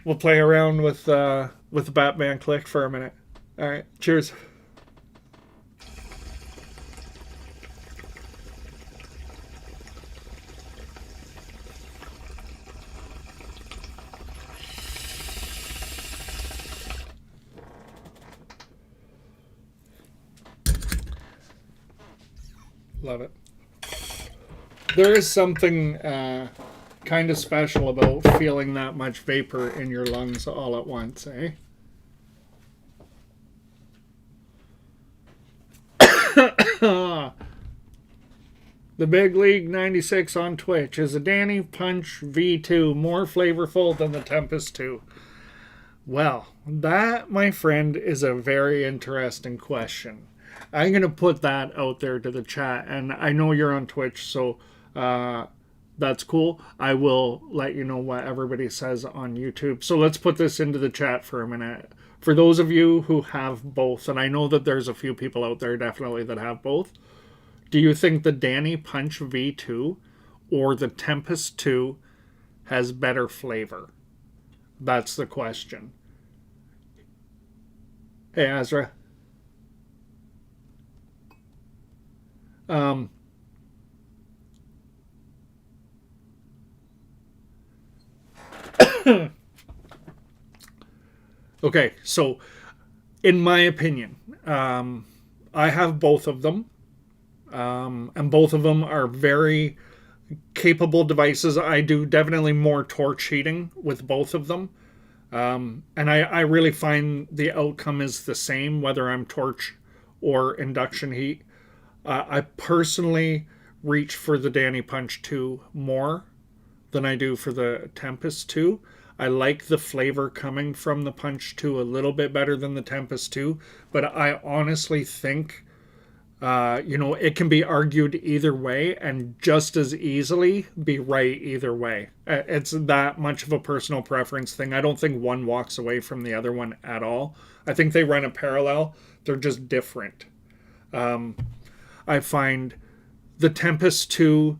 A: we'll play around with the Batman click for a minute. All right, cheers. Love it. There is something kind of special about feeling that much vapor in your lungs all at once, eh? The Big League 96 on Twitch. Is the Danny Punch V2 more flavorful than the Tempest 2? Well, that, my friend, is a very interesting question. I'm going to put that out there to the chat. And I know you're on Twitch, so that's cool. I will let you know what everybody says on YouTube. So let's put this into the chat for a minute. For those of you who have both, and I know that there's a few people out there definitely that have both, do you think the Danny Punch V2 or the Tempest 2 has better flavor? That's the question. Hey, Azra. Okay, so in my opinion, I have both of them, and both of them are very capable devices. I do definitely more torch heating with both of them, and I really find the outcome is the same whether I'm torch or induction heat. I personally reach for the Danny Punch 2 more than I do for the Tempest 2. I like the flavor coming from the Punch 2 a little bit better than the Tempest 2, but I honestly think, it can be argued either way and just as easily be right either way. It's that much of a personal preference thing. I don't think one walks away from the other one at all. I think they run a parallel. They're just different. I find the Tempest 2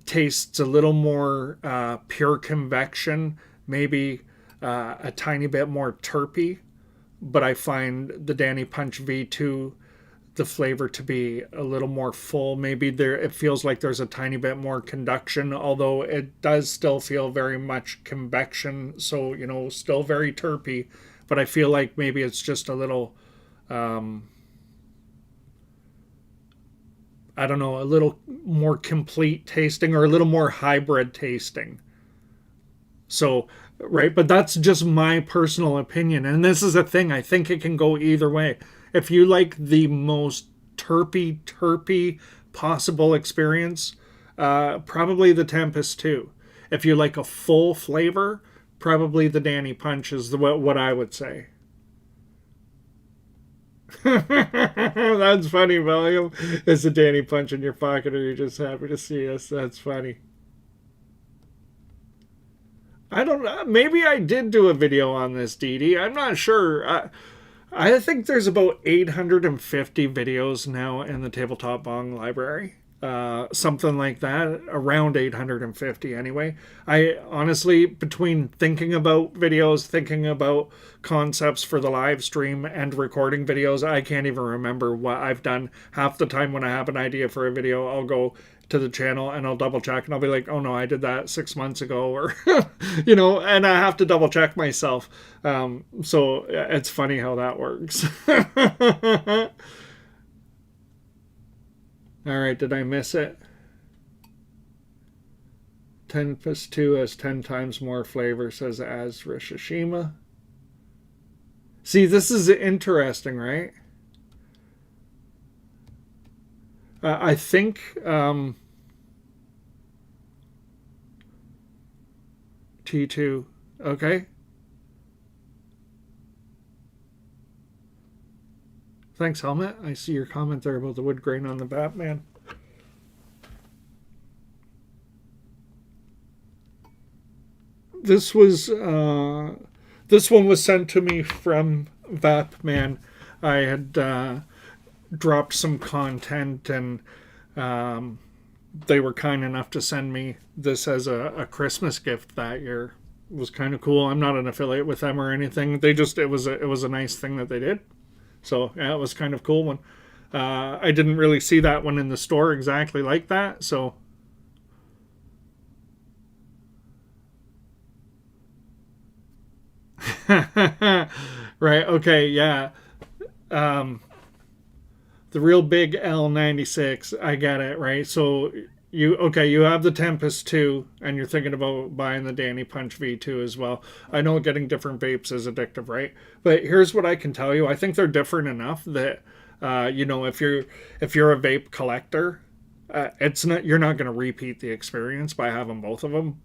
A: tastes a little more pure convection, maybe a tiny bit more terpy, but I find the Danny Punch V2, the flavor to be a little more full. Maybe it feels like there's a tiny bit more conduction, although it does still feel very much convection, so, still very terpy, but I feel like maybe it's just a little... I don't know, a little more complete tasting or a little more hybrid tasting. So, right, but that's just my personal opinion. And this is a thing, I think it can go either way. If you like the most terpy possible experience, probably the Tempest 2. If you like a full flavor, probably the Danny Punch is what I would say. That's funny, William. Is the Danny Punch in your pocket, or you're just happy to see us? That's funny. I don't know. Maybe I did do a video on this, Dee Dee. I'm not sure. I think there's about 850 videos now in the TableTop Bong library. Something like that, around 850 anyway. I honestly, between thinking about videos, thinking about concepts for the live stream, and recording videos, I can't even remember what I've done. Half the time when I have an idea for a video, I'll go to the channel and I'll double check and I'll be like, oh no, I did that 6 months ago, or and I have to double check myself. So it's funny how that works. All right, did I miss it? Tempest 2 has 10 times more flavor, says Azra Shishima. See, this is interesting, right? I think T2. Okay. Thanks, Helmet. I see your comment there about the wood grain on the Batman. This one was sent to me from Vapman. I had dropped some content, and they were kind enough to send me this as a Christmas gift that year. It was kind of cool. I'm not an affiliate with them or anything. It was a nice thing that they did. So yeah, it was kind of cool one. I didn't really see that one in the store exactly like that. So right, okay, yeah. Um, the real big L96. I get it, right? So you have the Tempest 2 and you're thinking about buying the Danny Punch V2 as well. I know getting different vapes is addictive, right? But here's what I can tell you. I think they're different enough that if you're a vape collector, it's not you're not going to repeat the experience by having both of them.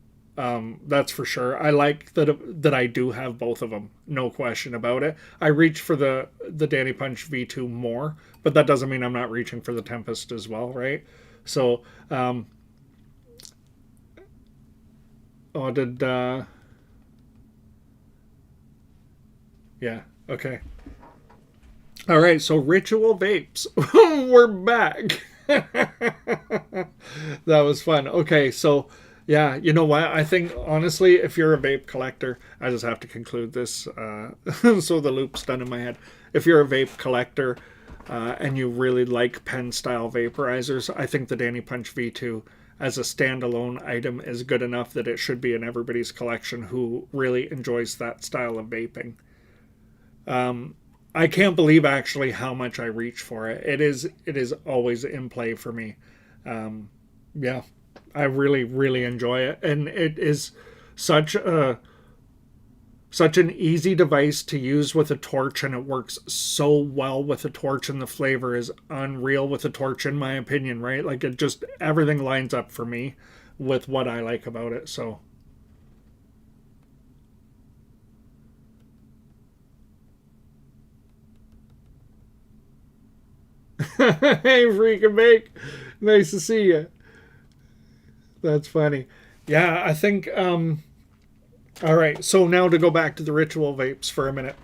A: That's for sure. I like that I do have both of them, no question about it. I reach for the Danny Punch V2 more, but that doesn't mean I'm not reaching for the Tempest as well, right? So, oh, did yeah, okay, all right. So ritual vapes, we're back. That was fun. Okay, so yeah, you know what? I think honestly, if you're a vape collector, I just have to conclude this so the loop's done in my head. If you're a vape collector and you really like pen style vaporizers, I think the Danny Punch V2 as a standalone item is good enough that it should be in everybody's collection who really enjoys that style of vaping. I can't believe actually how much I reach for it. It is always in play for me. Yeah, I really really enjoy it, and it is such a such an easy device to use with a torch, and it works so well with a torch, and the flavor is unreal with a torch in my opinion, right? Like it just everything lines up for me with what I like about it. So hey freaking bake, nice to see you. That's funny. Yeah, I think all right, so now to go back to the ritual vapes for a minute.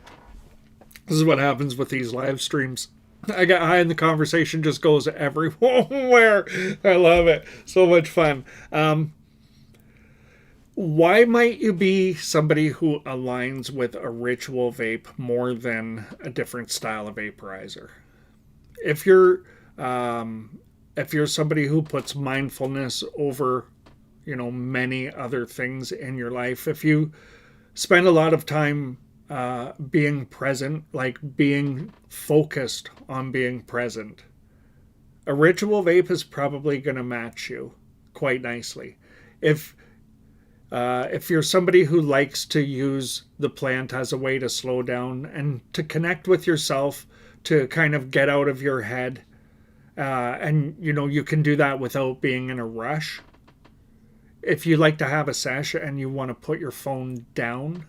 A: This is what happens with these live streams. I get high and the conversation just goes everywhere. I love it. So much fun. Why might you be somebody who aligns with a ritual vape more than a different style of vaporizer? If you're if you're somebody who puts mindfulness over many other things in your life, if you spend a lot of time being present, like being focused on being present, a ritual vape is probably going to match you quite nicely. If you're somebody who likes to use the plant as a way to slow down and to connect with yourself, to kind of get out of your head, and you can do that without being in a rush. If you like to have a session and you want to put your phone down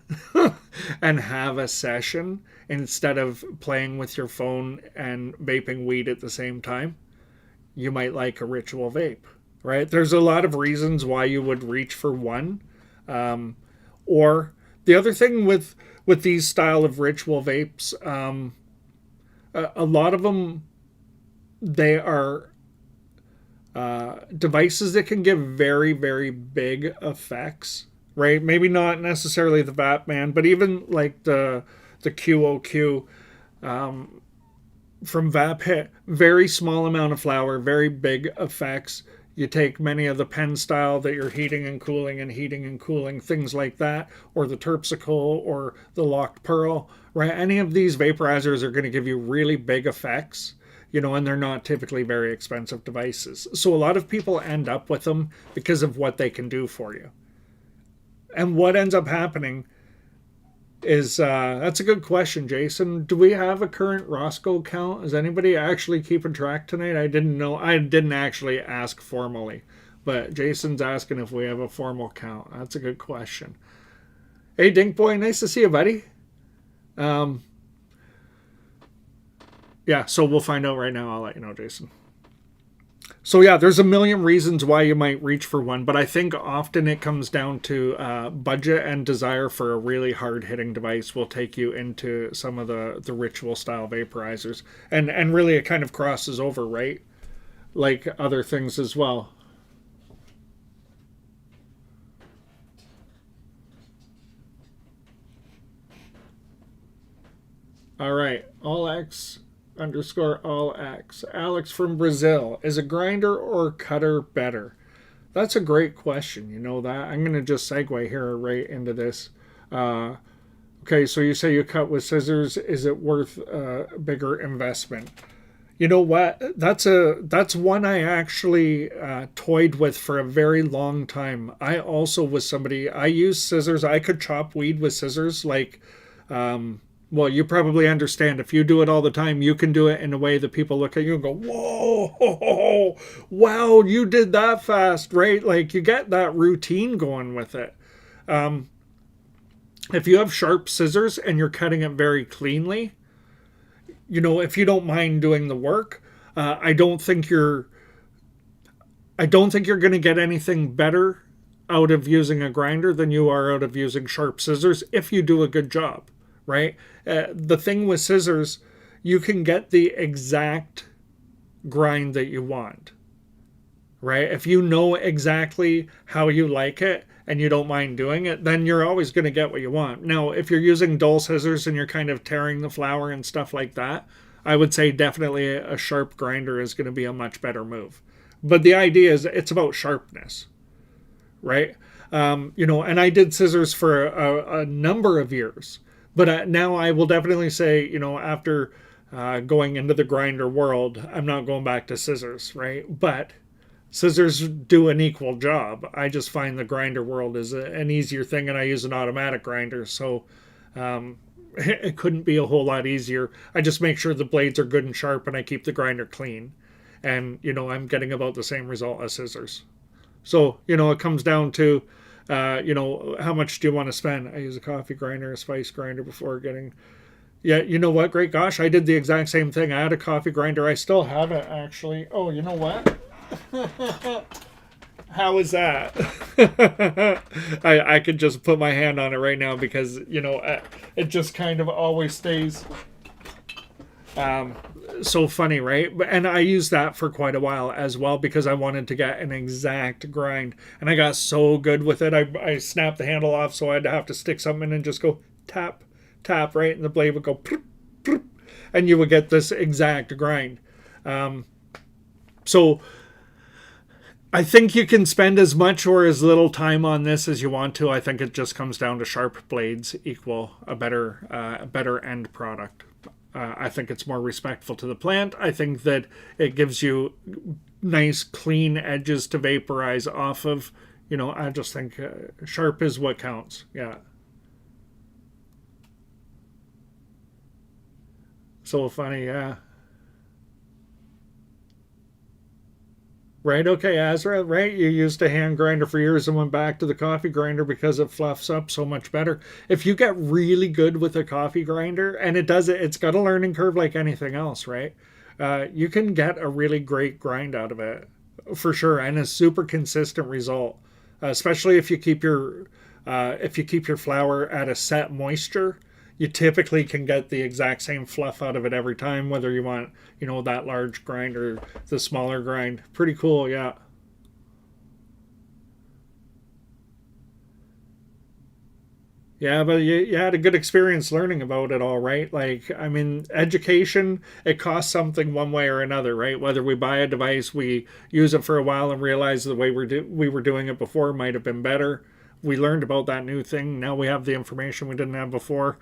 A: and have a session instead of playing with your phone and vaping weed at the same time, you might like a ritual vape, right? There's a lot of reasons why you would reach for one. Or the other thing with these style of ritual vapes, a lot of them, they are devices that can give very, very big effects, right? Maybe not necessarily the Batman, but even like the QOQ from Vap, very small amount of flower, very big effects. You take many of the pen style that you're heating and cooling, things like that, or the Terpsichore or the Locked Pearl, right? Any of these vaporizers are going to give you really big effects, and they're not typically very expensive devices. So a lot of people end up with them because of what they can do for you. And what ends up happening is that's a good question, Jason. Do we have a current Roscoe count? Is anybody actually keeping track tonight? I didn't know. I didn't actually ask formally, but Jason's asking if we have a formal count. That's a good question. Hey, Dink Boy, nice to see you, buddy. Yeah, so we'll find out right now. I'll let you know, Jason. So yeah, there's a million reasons why you might reach for one, but I think often it comes down to budget and desire for a really hard-hitting device will take you into some of the ritual-style vaporizers, and really it kind of crosses over, right? Like other things as well. All right, all X underscore all X. Alex from Brazil. Is a grinder or cutter better? That's a great question. You know that? I'm going to just segue here right into this. Okay, so you say you cut with scissors. Is it worth a bigger investment? You know what? That's one I actually toyed with for a very long time. I also was somebody. I used scissors. I could chop weed with scissors. Like, well, you probably understand. If you do it all the time, you can do it in a way that people look at you and go, "Whoa, wow, you did that fast, right?" Like you get that routine going with it. If you have sharp scissors and you're cutting it very cleanly, you know, if you don't mind doing the work, I don't think you're going to get anything better out of using a grinder than you are out of using sharp scissors if you do a good job, right? The thing with scissors, you can get the exact grind that you want, right? If you know exactly how you like it and you don't mind doing it, then you're always going to get what you want. Now, if you're using dull scissors and you're kind of tearing the flower and stuff like that, I would say definitely a sharp grinder is going to be a much better move. But the idea is it's about sharpness, right? You know, and I did scissors for a number of years. But now I will definitely say, you know, after going into the grinder world, I'm not going back to scissors, right? But scissors do an equal job. I just find the grinder world is an easier thing, and I use an automatic grinder, so it couldn't be a whole lot easier. I just make sure the blades are good and sharp, and I keep the grinder clean. And, you know, I'm getting about the same result as scissors. So, you know, it comes down to you know, how much do you want to spend? I use a coffee grinder, a spice grinder before getting. Yeah, you know what? Great gosh, I did the exact same thing. I had a coffee grinder. I still have it, actually. Oh, you know what? How is that? I could just put my hand on it right now because, you know, it just kind of always stays so funny, right? And I used that for quite a while as well because I wanted to get an exact grind, and I got so good with it. I snapped the handle off, so I'd have to stick something in and just go tap, tap, right, and the blade would go, prp, prp, and you would get this exact grind. So I think you can spend as much or as little time on this as you want to. I think it just comes down to sharp blades equal a better end product. I think it's more respectful to the plant. I think that it gives you nice, clean edges to vaporize off of. You know, I just think sharp is what counts. Yeah. So funny, yeah. Right, okay, Azra, right? You used a hand grinder for years and went back to the coffee grinder because it fluffs up so much better. If you get really good with a coffee grinder, and it's got a learning curve like anything else, right? You can get a really great grind out of it for sure, and a super consistent result. Especially if you keep your flour at a set moisture, you typically can get the exact same fluff out of it every time, whether you want, you know, that large grind or the smaller grind. Pretty cool, yeah. Yeah, but you had a good experience learning about it all, right? Like, I mean, education, it costs something one way or another, right? Whether we buy a device, we use it for a while and realize the way we were doing it before might have been better. We learned about that new thing. Now we have the information we didn't have before.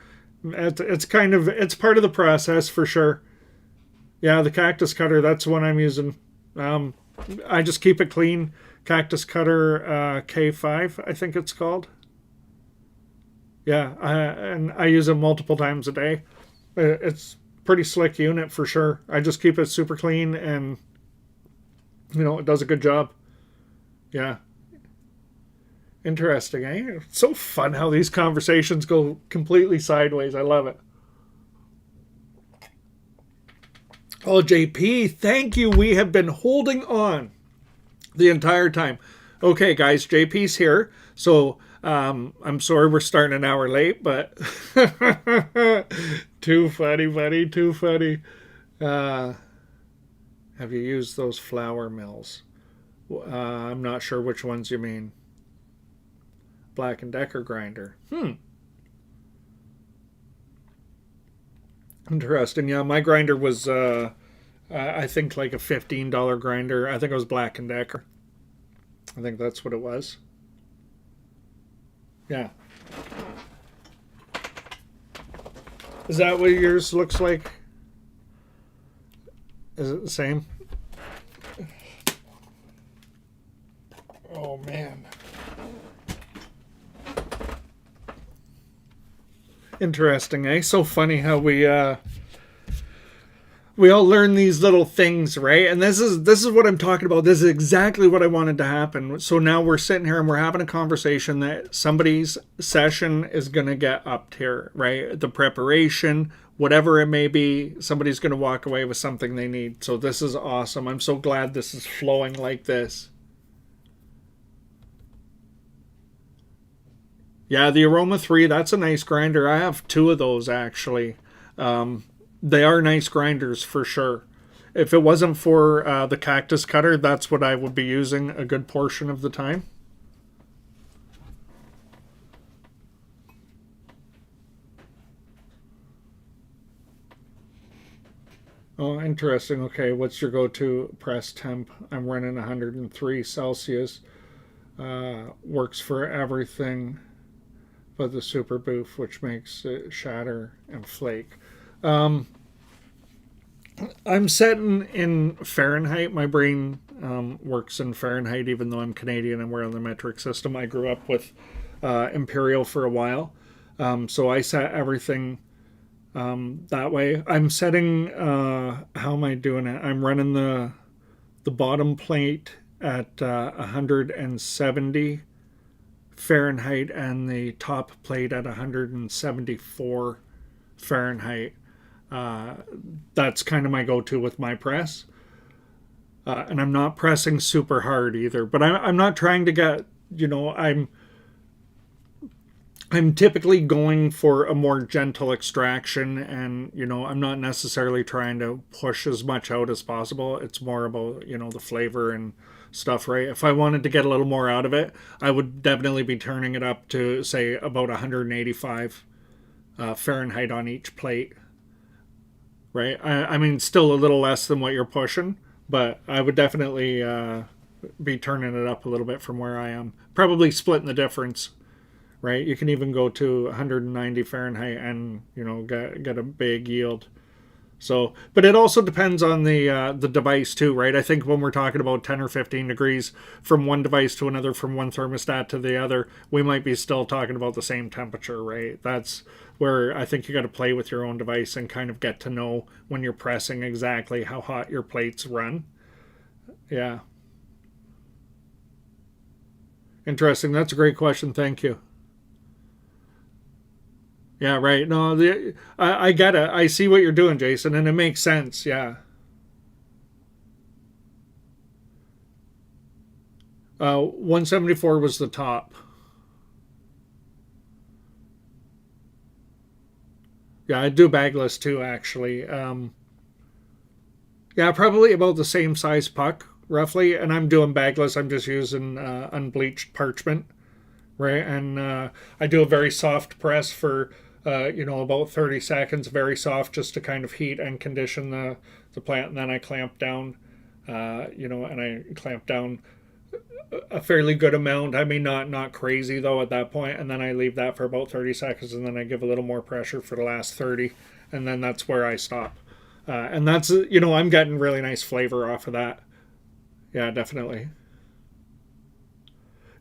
A: It's part of the process for sure. Yeah, the cactus cutter, that's what I'm using. Um, I just keep it clean. Cactus cutter K5, I think it's called. Yeah, and I use it multiple times a day. It's pretty slick unit for sure. I just keep it super clean, and it does a good job. Yeah. Interesting, eh? It's so fun how these conversations go completely sideways. I love it. Oh, JP, thank you. We have been holding on the entire time. Okay, guys, JP's here. So I'm sorry we're starting an hour late, but too funny, buddy. Too funny. Uh, have you used those flour mills? I'm not sure which ones you mean. Black and Decker grinder. Interesting. Yeah, my grinder was, I think, like a $15 grinder. I think it was Black and Decker. I think that's what it was. Yeah. Is that what yours looks like? Is it the same? Oh, man. Interesting, eh? So funny how we all learn these little things, right? And this is what I'm talking about. This is exactly what I wanted to happen. So now we're sitting here and we're having a conversation that somebody's session is going to get upped here, right? The preparation, whatever it may be, somebody's going to walk away with something they need. So this is awesome. I'm so glad this is flowing like this. Yeah, the Aroma 3, that's a nice grinder. I have 2 of those, actually. They are nice grinders, for sure. If it wasn't for the cactus cutter, that's what I would be using a good portion of the time. Oh, interesting. Okay, what's your go-to press temp? I'm running 103 Celsius. Works for everything but the super boof, which makes it shatter and flake. I'm setting in Fahrenheit. My brain works in Fahrenheit, even though I'm Canadian and we're on the metric system. I grew up with Imperial for a while. So I set everything that way. I'm setting, how am I doing it? I'm running the bottom plate at 170 Fahrenheit and the top plate at 174 Fahrenheit. That's kind of my go-to with my press. And I'm not pressing super hard either, but I'm not trying to get, I'm typically going for a more gentle extraction, and I'm not necessarily trying to push as much out as possible. It's more about the flavor and stuff, right? If I wanted to get a little more out of it, I would definitely be turning it up to, say, about 185 Fahrenheit on each plate, right? I mean, still a little less than what you're pushing, but I would definitely be turning it up a little bit from where I am. Probably splitting the difference, right? You can even go to 190 Fahrenheit and get a big yield. So, but it also depends on the device too, right? I think when we're talking about 10 or 15 degrees from one device to another, from one thermostat to the other, we might be still talking about the same temperature, right? That's where I think you got to play with your own device and kind of get to know when you're pressing exactly how hot your plates run. Yeah. Interesting. That's a great question. Thank you. Yeah, right. No, I get it. I see what you're doing, Jason, and it makes sense. Yeah. 174 was the top. Yeah, I do bagless too, actually. Yeah, probably about the same size puck, roughly. And I'm doing bagless. I'm just using unbleached parchment, right? And I do a very soft press for about 30 seconds, very soft, just to kind of heat and condition the plant. And then I clamp down, and I clamp down a fairly good amount. I mean, not crazy though at that point. And then I leave that for about 30 seconds, and then I give a little more pressure for the last 30, and then that's where I stop. And that's, I'm getting really nice flavor off of that. Yeah, definitely.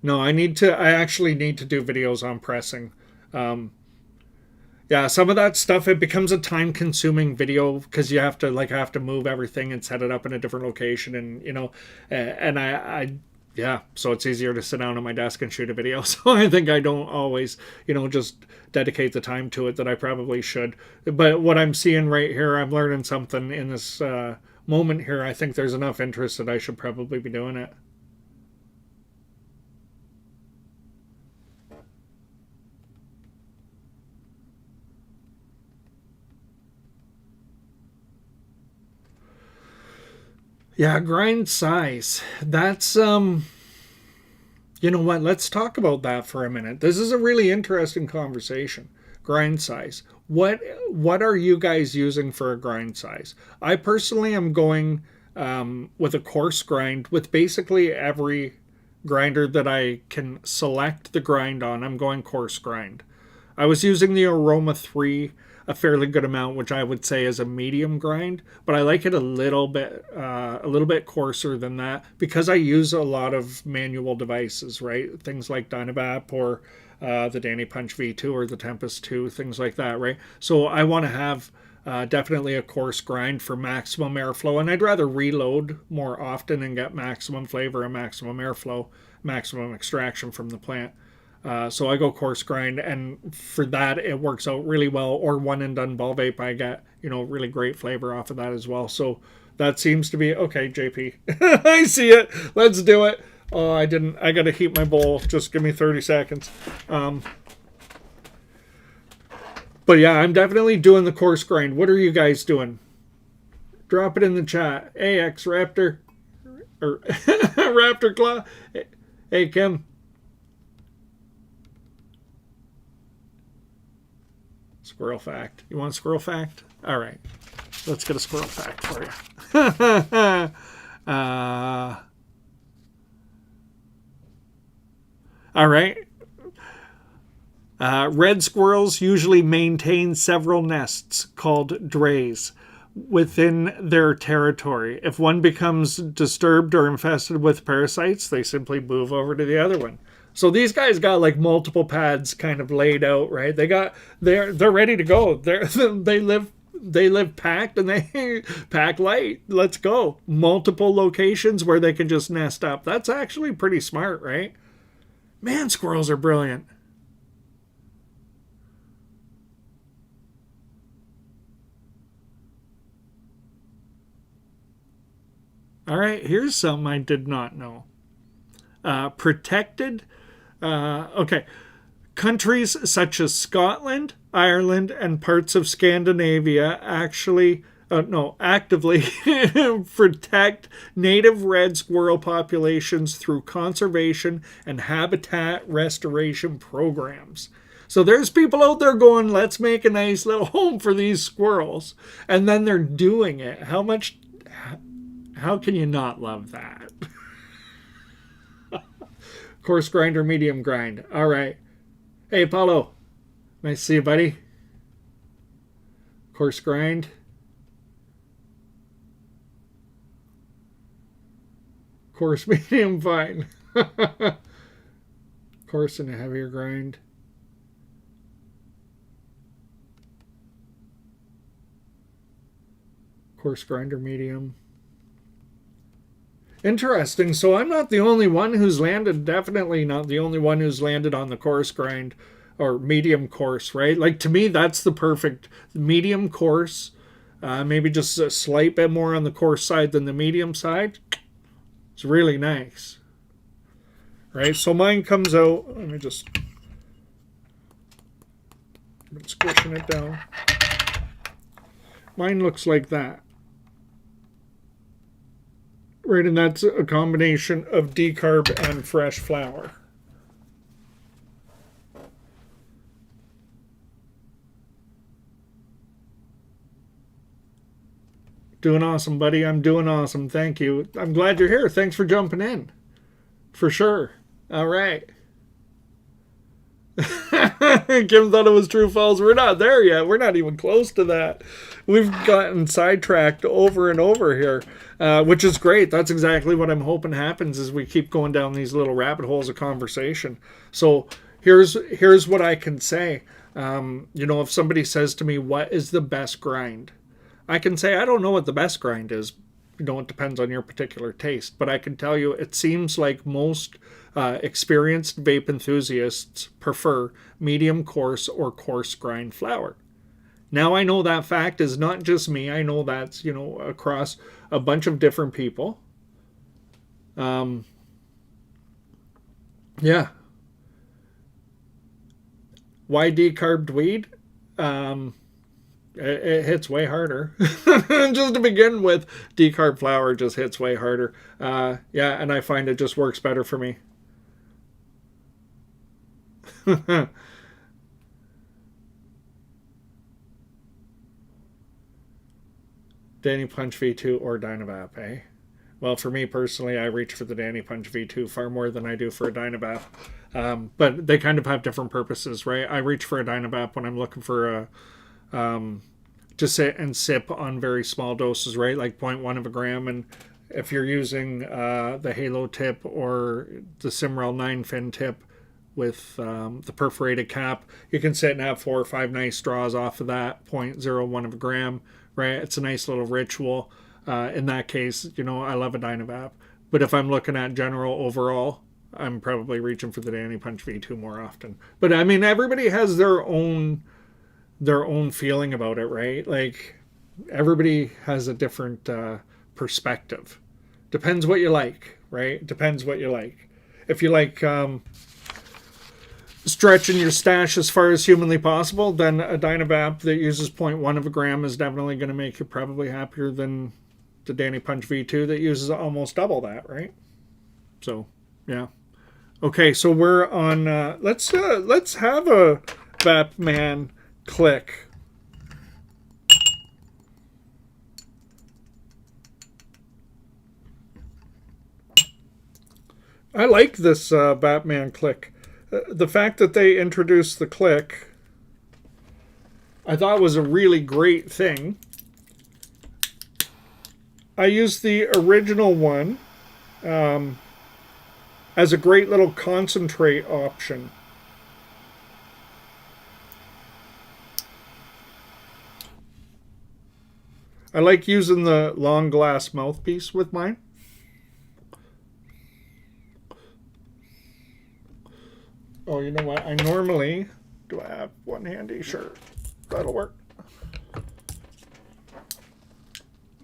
A: No, I actually need to do videos on pressing. Yeah, some of that stuff, it becomes a time-consuming video because you have to move everything and set it up in a different location, and and yeah, so it's easier to sit down at my desk and shoot a video. So I think I don't always, just dedicate the time to it that I probably should. But what I'm seeing right here, I'm learning something in this moment here. I think there's enough interest that I should probably be doing it. Yeah, grind size. That's you know what? Let's talk about that for a minute. This is a really interesting conversation. Grind size. What are you guys using for a grind size? I personally am going with a coarse grind with basically every grinder that I can select the grind on. I'm going coarse grind. I was using the Aroma 3 a fairly good amount, which I would say is a medium grind, but I like it a little bit coarser than that because I use a lot of manual devices, right? Things like Dynavap or the Danny Punch V2 or the Tempest 2, things like that, right? So I want to have definitely a coarse grind for maximum airflow, and I'd rather reload more often and get maximum flavor and maximum airflow, maximum extraction from the plant. So I go coarse grind, and for that it works out really well. Or one and done ball vape, I get really great flavor off of that as well. So that seems to be okay. JP, I see it. Let's do it. Oh, I didn't. I gotta heat my bowl. Just give me 30 seconds. But yeah, I'm definitely doing the coarse grind. What are you guys doing? Drop it in the chat. AX Raptor or Raptor Claw. Hey Kim. Squirrel fact. You want a squirrel fact? All right. Let's get a squirrel fact for you. All right. Red squirrels usually maintain several nests called drays within their territory. If one becomes disturbed or infested with parasites, they simply move over to the other one. So these guys got like multiple pads kind of laid out, right? They're ready to go. They live packed and they pack light. Let's go. Multiple locations where they can just nest up. That's actually pretty smart, right? Man, squirrels are brilliant. All right, here's something I did not know. Protected. Okay. Countries such as Scotland, Ireland, and parts of Scandinavia actively protect native red squirrel populations through conservation and habitat restoration programs. So there's people out there going, let's make a nice little home for these squirrels. And then they're doing it. How can you not love that? Coarse grind or medium grind. All right. Hey, Paulo. Nice to see you, buddy. Coarse grind. Coarse medium fine. Coarse and a heavier grind. Coarse grind or medium. Interesting. So I'm not the only one who's landed, definitely not the only one who's landed on the coarse grind or medium coarse, right? Like to me, that's the perfect medium coarse. Maybe just a slight bit more on the coarse side than the medium side. It's really nice. Right? So mine comes out, let me just, I'm squishing it down. Mine looks like that. Right, and that's a combination of decarb and fresh flower. Doing awesome, buddy. I'm doing awesome. Thank you. I'm glad you're here. Thanks for jumping in. For sure. All right. Kim thought it was true false. We're not there yet. We're not even close to that. We've gotten sidetracked over and over here, which is great. That's exactly what I'm hoping happens as we keep going down these little rabbit holes of conversation. So Here's what I can say. You know, if somebody says to me, what is the best grind? I can say, I don't know what the best grind is. You know, it depends on your particular taste. But I can tell you, it seems like most experienced vape enthusiasts prefer medium coarse or coarse grind flower. Now, I know that fact is not just me. I know that's, you know, across a bunch of different people. Yeah. Why decarbed weed? It hits way harder. Just to begin with, decarb flower just hits way harder. Yeah, and I find it just works better for me. Danny Punch V2 or Dynavap, eh? Well, for me personally, I reach for the Danny Punch V2 far more than I do for a Dynavap. But they kind of have different purposes, right? I reach for a Dynavap when I'm looking for to sit and sip on very small doses, right? Like 0.1 of a gram. And if you're using the Halo tip or the Simrel 9-fin tip with the perforated cap, you can sit and have 4 or 5 nice straws off of that, 0.01 of a gram, right? It's a nice little ritual. In that case, you know, I love a Dynavap. But if I'm looking at general overall, I'm probably reaching for the Danny Punch V2 more often. But I mean, everybody has their own feeling about it, right? Like, everybody has a different perspective. Depends what you like, right? Depends what you like. If you like stretching your stash as far as humanly possible, then a Dynavap that uses 0.1 of a gram is definitely going to make you probably happier than the Danny Punch V2 that uses almost double that, right? So, yeah. Okay, so we're on. Let's have a Batman click. I like this Batman click. The fact that they introduced the click, I thought was a really great thing. I used the original one as a great little concentrate option. I like using the long glass mouthpiece with mine. Oh, you know what? I normally... Do I have one handy? Sure. That'll work.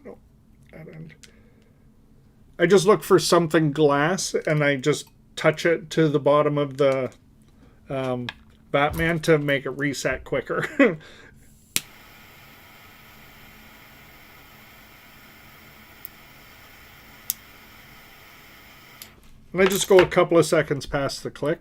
A: No. That end. I just look for something glass, and I just touch it to the bottom of the Batman to make it reset quicker. And I just go a couple of seconds past the click.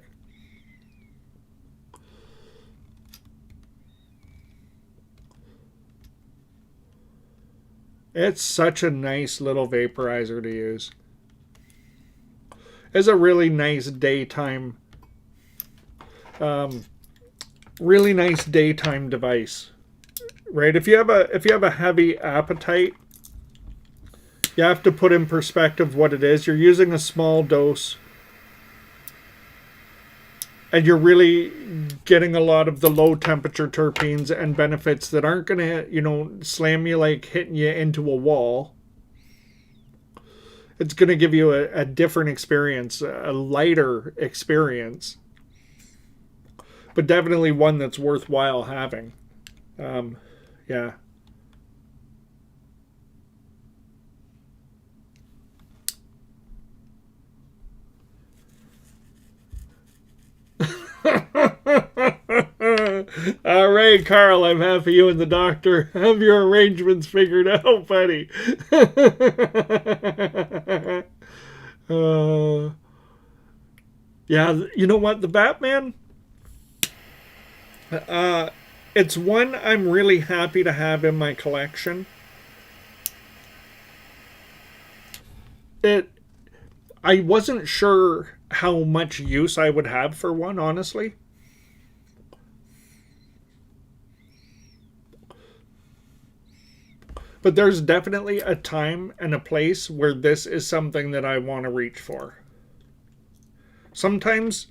A: It's such a nice little vaporizer to use. It's a really nice daytime, device, right? If you have a heavy appetite, you have to put in perspective what it is. You're using a small dose, and you're really getting a lot of the low temperature terpenes and benefits that aren't going to, you know, slam you like hitting you into a wall. It's going to give you a different experience, a lighter experience, but definitely one that's worthwhile having. Yeah. All right, Carl, I'm happy you and the doctor have your arrangements figured out, buddy. Yeah, you know what? The Batman, it's one I'm really happy to have in my collection. I wasn't sure how much use I would have for one, honestly. But there's definitely a time and a place where this is something that I want to reach for. Sometimes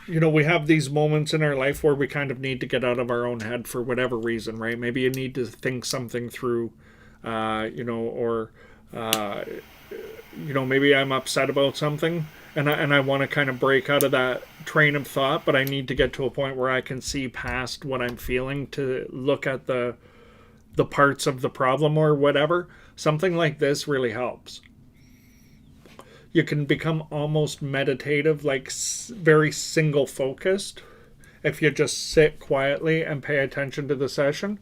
A: you know, we have these moments in our life where we kind of need to get out of our own head for whatever reason, right? Maybe you need to think something through, you know, or, you know, maybe I'm upset about something and I want to kind of break out of that train of thought, but I need to get to a point where I can see past what I'm feeling to look at the parts of the problem or whatever. Something like this really helps. You can become almost meditative, like very single focused, if you just sit quietly and pay attention to the session.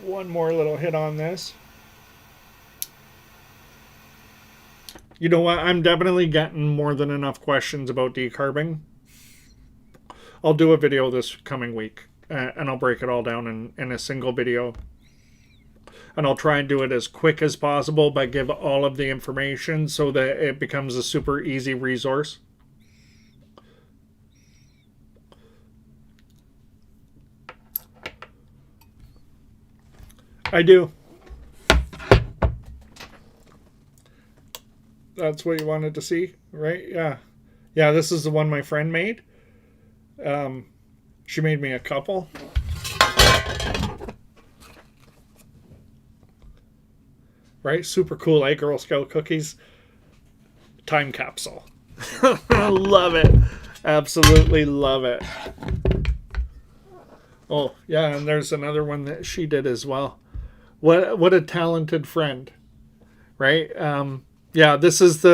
A: One more little hit on this. You know what? I'm definitely getting more than enough questions about decarbing. I'll do a video this coming week, and I'll break it all down in a single video. And I'll try and do it as quick as possible, but give all of the information so that it becomes a super easy resource. I do. That's what you wanted to see, right? Yeah. Yeah, this is the one my friend made. She made me a couple. Right? Super cool, eh? Girl Scout cookies. Time capsule. I love it. Absolutely love it. Oh, yeah, and there's another one that she did as well. What a talented friend. Right? Yeah, this is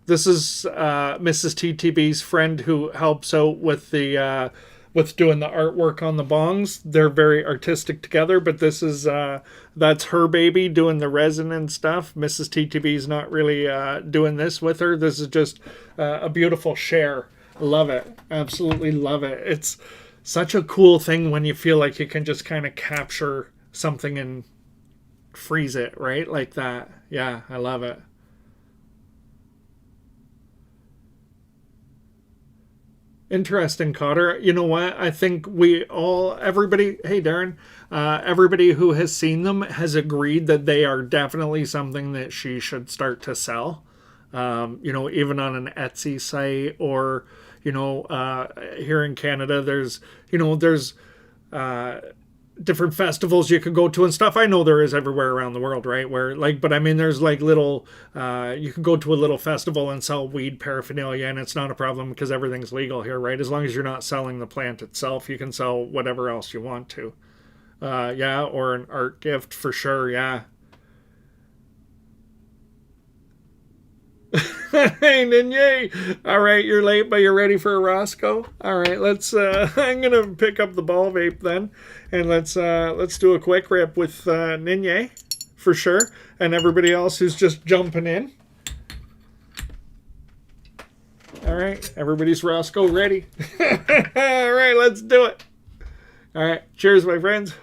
A: Mrs. TTB's friend who helps out with the with doing the artwork on the bongs. They're very artistic together, but this is that's her baby doing the resin and stuff. Mrs. TTB's not really doing this with her. This is just a beautiful share. Love it. Absolutely love it. It's such a cool thing when you feel like you can just kind of capture something and freeze it, right? Like that. Yeah, I love it. Interesting, Cotter. You know what? I think everybody, hey, Darren, everybody who has seen them has agreed that they are definitely something that she should start to sell. You know, even on an Etsy site or, you know, here in Canada, there's different festivals you could go to and stuff. I know there is everywhere around the world, right? Where but I mean, there's like little, you can go to a little festival and sell weed paraphernalia and it's not a problem because everything's legal here, right? As long as you're not selling the plant itself, you can sell whatever else you want to. Yeah, or an art gift for sure, yeah. Hey, Ninye. All right, you're late, but you're ready for a Roscoe. All right, let's. I'm gonna pick up the ball vape then, and let's do a quick rip with Ninye, for sure, and everybody else who's just jumping in. All right, everybody's Roscoe ready. All right, let's do it. All right, cheers, my friends.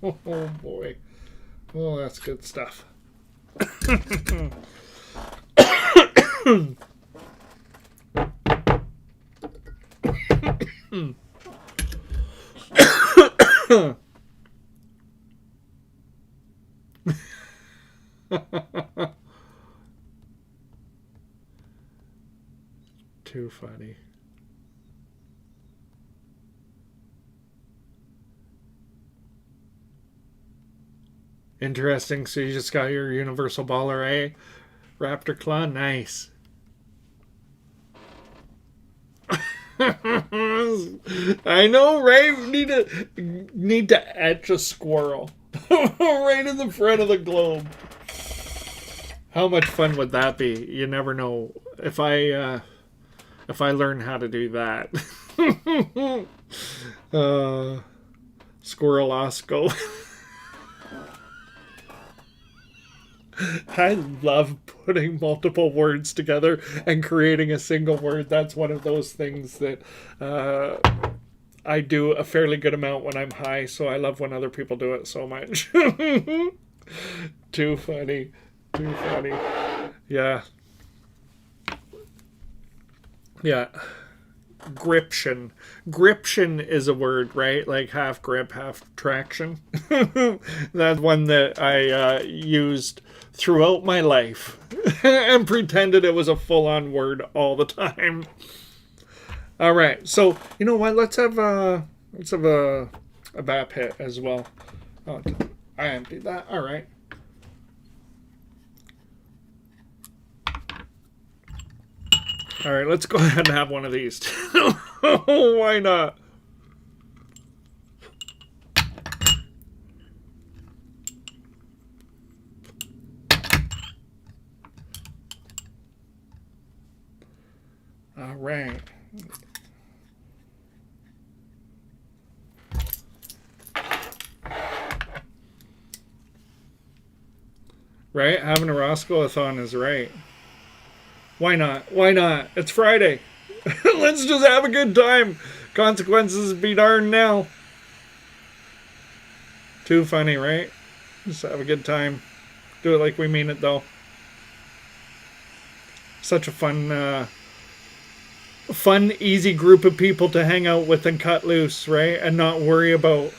A: Oh boy. Oh, that's good stuff. Too funny. Interesting. So you just got your universal baller, eh? Raptor claw, nice. I know, right? Need to etch a squirrel right in the front of the globe. How much fun would that be? You never know. If I learn how to do that. Squirrel Osco. I love putting multiple words together and creating a single word. That's one of those things that I do a fairly good amount when I'm high, so I love when other people do it so much. Too funny. Too funny. Yeah. Yeah. Gription. Gription is a word, right? Like half grip, half traction. That's one that I used throughout my life and pretended it was a full-on word all the time. All right, so you know what? Let's have a vape hit as well. Oh, I emptied that. All right. All right, let's go ahead and have one of these. Why not? All right. Right? Having a Roscoe-a-thon is right. Why not? Why not? It's Friday. Let's just have a good time. Consequences be darned now. Too funny, right? Just have a good time. Do it like we mean it, though. Such a fun, easy group of people to hang out with and cut loose, right? And not worry about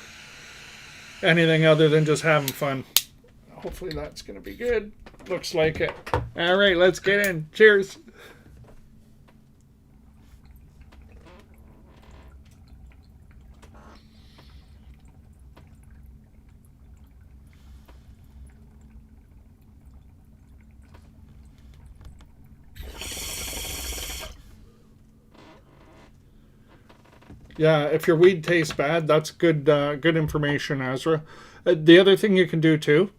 A: anything other than just having fun. Hopefully that's going to be good. Looks like it. All right, let's get in. Cheers. Yeah, if your weed tastes bad, that's good good information, Ezra. The other thing you can do too,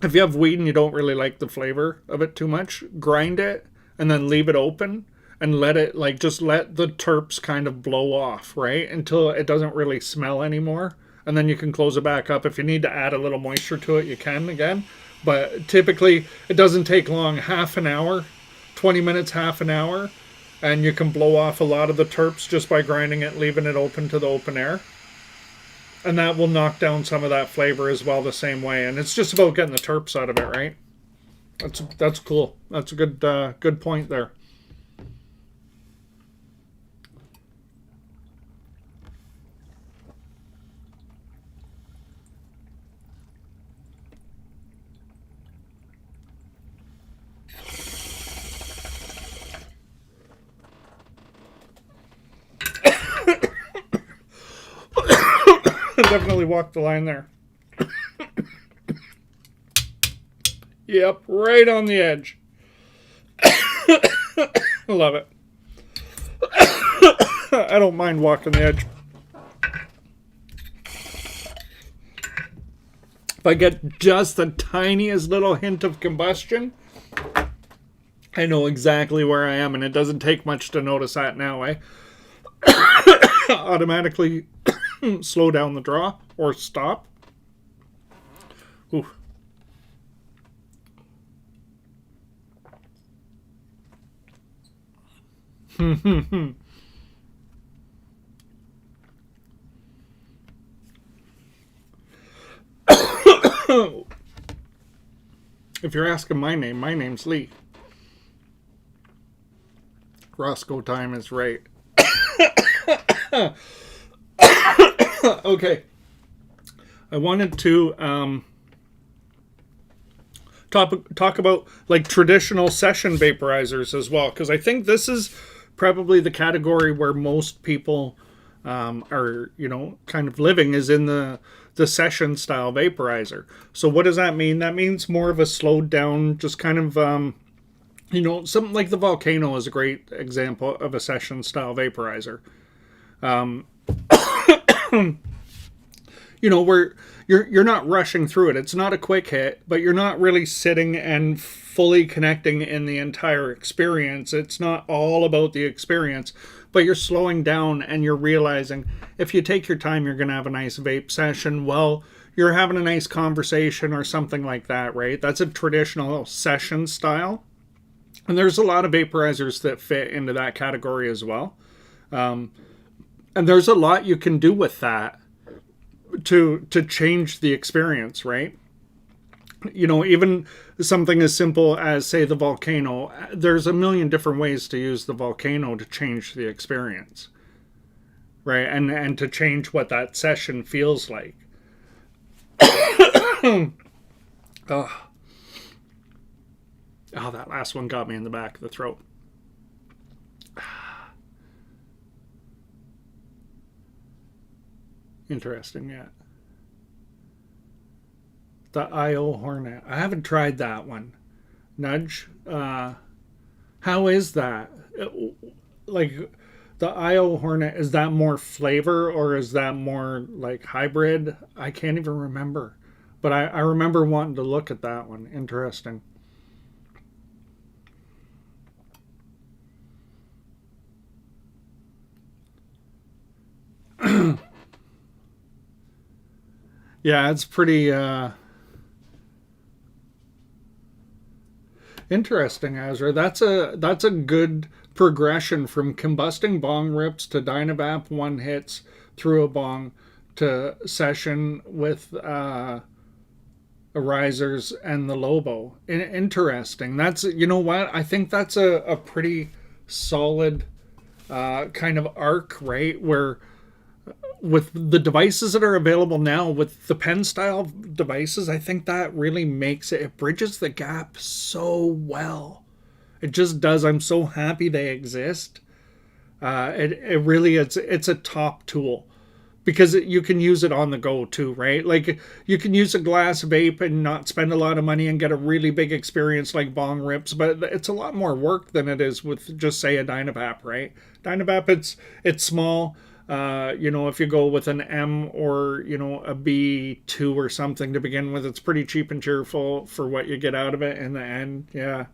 A: if you have weed and you don't really like the flavor of it too much, grind it and then leave it open and let it, like, just let the terps kind of blow off, right? Until it doesn't really smell anymore. And then you can close it back up. If you need to add a little moisture to it, you can again. But typically, it doesn't take long, half an hour, 20 minutes, half an hour. And you can blow off a lot of the terps just by grinding it, leaving it open to the open air. And that will knock down some of that flavor as well the same way. And it's just about getting the terps out of it, right? That's cool. That's a good point there. Definitely walked the line there. Yep, right on the edge. Love it. I don't mind walking the edge. If I get just the tiniest little hint of combustion, I know exactly where I am, and it doesn't take much to notice that now, eh? Automatically slow down the draw or stop. Ooh. If you're asking my name's Lee. Roscoe time is right. Okay. I wanted to talk about like traditional session vaporizers as well, because I think this is probably the category where most people are, kind of living, is in the session style vaporizer. So what does that mean? That means more of a slowed down, just kind of something like the Volcano is a great example of a session style vaporizer. Where you're not rushing through it. It's not a quick hit, but you're not really sitting and fully connecting in the entire experience. It's not all about the experience, but you're slowing down and you're realizing if you take your time, you're going to have a nice vape session. Well, you're having a nice conversation or something like that, right? That's a traditional session style. And there's a lot of vaporizers that fit into that category as well. And there's a lot you can do with that to change the experience, right? You know, even something as simple as, say, the volcano. There's a million different ways to use the volcano to change the experience, right? And to change what that session feels like. Oh. Oh, that last one got me in the back of the throat. Interesting, yeah. The IO Hornet. I haven't tried that one. Nudge. How is that? Like, the IO Hornet, is that more flavor or is that more like hybrid? I can't even remember. But I remember wanting to look at that one. Interesting. Yeah, it's pretty interesting, Azra. That's a good progression from combusting bong rips to Dynavap one hits through a bong to session with Risers and the Lobo. Interesting. That's, you know what? I think that's a pretty solid kind of arc, right? Where with the devices that are available now, with the pen style devices, I think that really makes it, it bridges the gap so well. It just does. I'm so happy they exist. It really, it's a top tool because you can use it on the go too, right? Like, you can use a glass vape and not spend a lot of money and get a really big experience like bong rips, but it's a lot more work than it is with just, say, a Dynavap, right? Dynavap, it's small. You know, if you go with an M or, you know, a B2 or something to begin with, it's pretty cheap and cheerful for what you get out of it in the end. Yeah.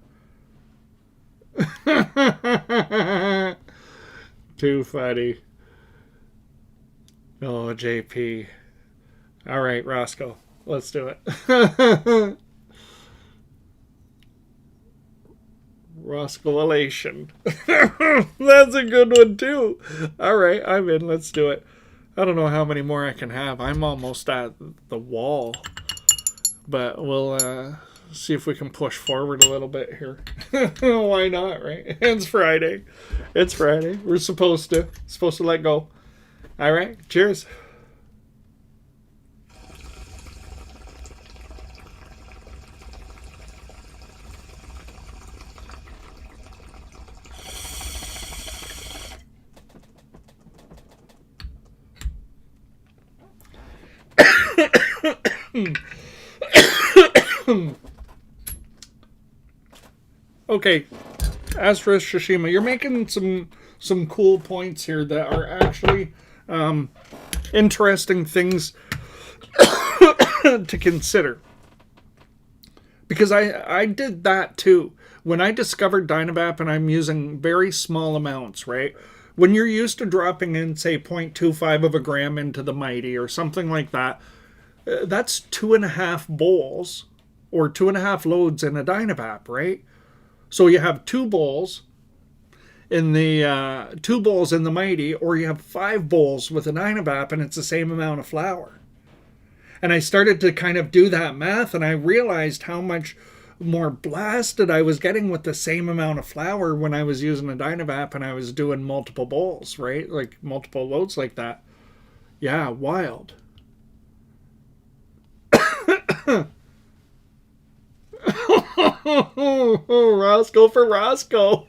A: Too funny. Oh, JP. All right, Roscoe. Let's do it. Roscoe-elation. That's a good one, too. All right, I'm in. Let's do it. I don't know how many more I can have. I'm almost at the wall. But we'll see if we can push forward a little bit here. Why not, right? It's Friday. It's Friday. We're supposed to let go. All right, cheers. Okay, Astra Shishima, you're making some cool points here that are actually interesting things to consider. Because I did that too. When I discovered Dynavap, and I'm using very small amounts, right? When you're used to dropping in, say, 0.25 of a gram into the Mighty or something like that, that's 2.5 bowls or 2.5 loads in a Dynavap, right? So you have 2 bowls in the 2 bowls in the Mighty, or you have 5 bowls with a Dynavap, and it's the same amount of flour. And I started to kind of do that math, and I realized how much more blasted I was getting with the same amount of flour when I was using a Dynavap and I was doing multiple bowls, right? Like multiple loads like that. Yeah, wild. Roscoe for Roscoe.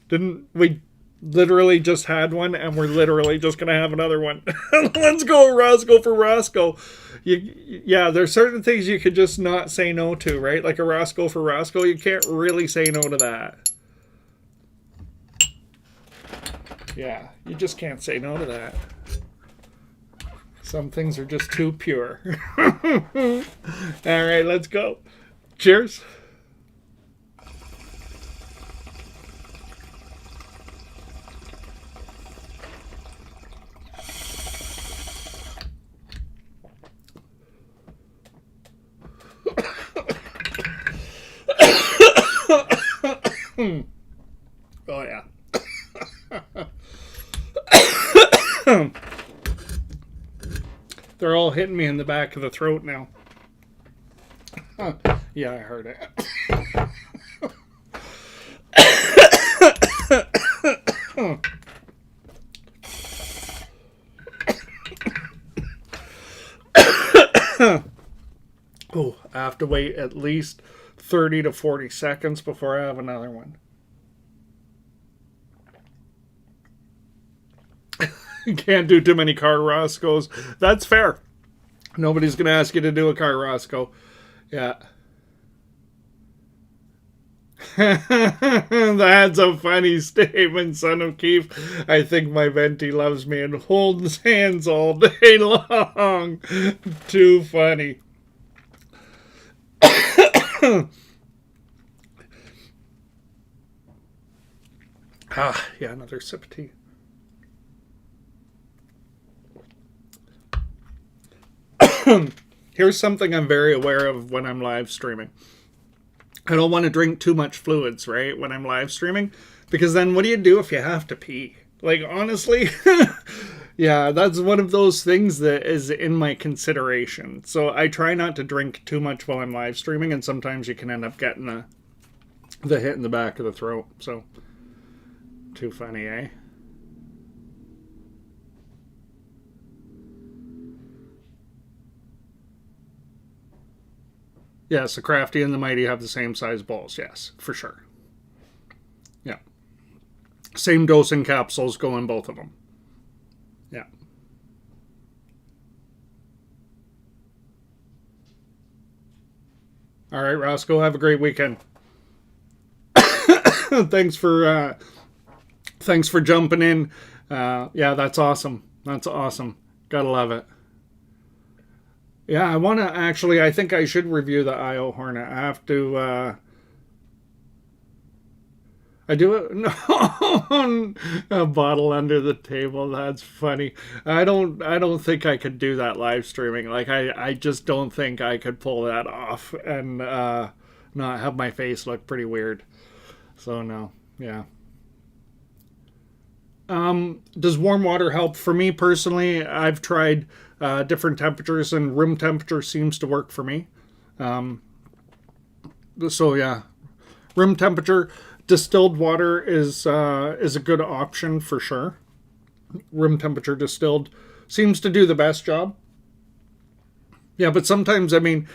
A: Didn't we literally just had one, and we're literally just gonna have another one. Let's go, Roscoe for Roscoe. Yeah, there's certain things you could just not say no to, right? Like a Roscoe for Roscoe, you can't really say no to that. Yeah, you just can't say no to that. Some things are just too pure. All right, let's go. Cheers. Oh, yeah. hitting me in the back of the throat now. Yeah, I heard it. Oh, I have to wait at least 30 to 40 seconds before I have another one. Can't do too many car Roscoes. That's fair. Nobody's going to ask you to do a car Roscoe. Yeah. That's a funny statement, son of Keith. I think my venti loves me and holds hands all day long. Too funny. Yeah, another sip of tea. Here's something I'm very aware of when I'm live streaming. I don't want to drink too much fluids, right, when I'm live streaming, because then what do you do if you have to pee? Like, honestly, yeah, that's one of those things that is in my consideration. So I try not to drink too much while I'm live streaming, and sometimes you can end up getting the hit in the back of the throat. So, too funny, eh? Yes, the Crafty and the Mighty have the same size balls. Yes, for sure. Yeah. Same dosing capsules go in both of them. Yeah. All right, Roscoe, have a great weekend. Thanks for jumping in. Yeah, that's awesome. That's awesome. Gotta love it. Yeah, I want to actually, I think I should review the IO Hornet. I have to, I do it, no, a bottle under the table. That's funny. I don't think I could do that live streaming. Like, I just don't think I could pull that off and, not have my face look pretty weird. So, no, yeah. Does warm water help? For me personally, I've tried different temperatures, and room temperature seems to work for me. So yeah, room temperature. Distilled water is a good option for sure. Room temperature distilled seems to do the best job. Yeah, but sometimes, I mean,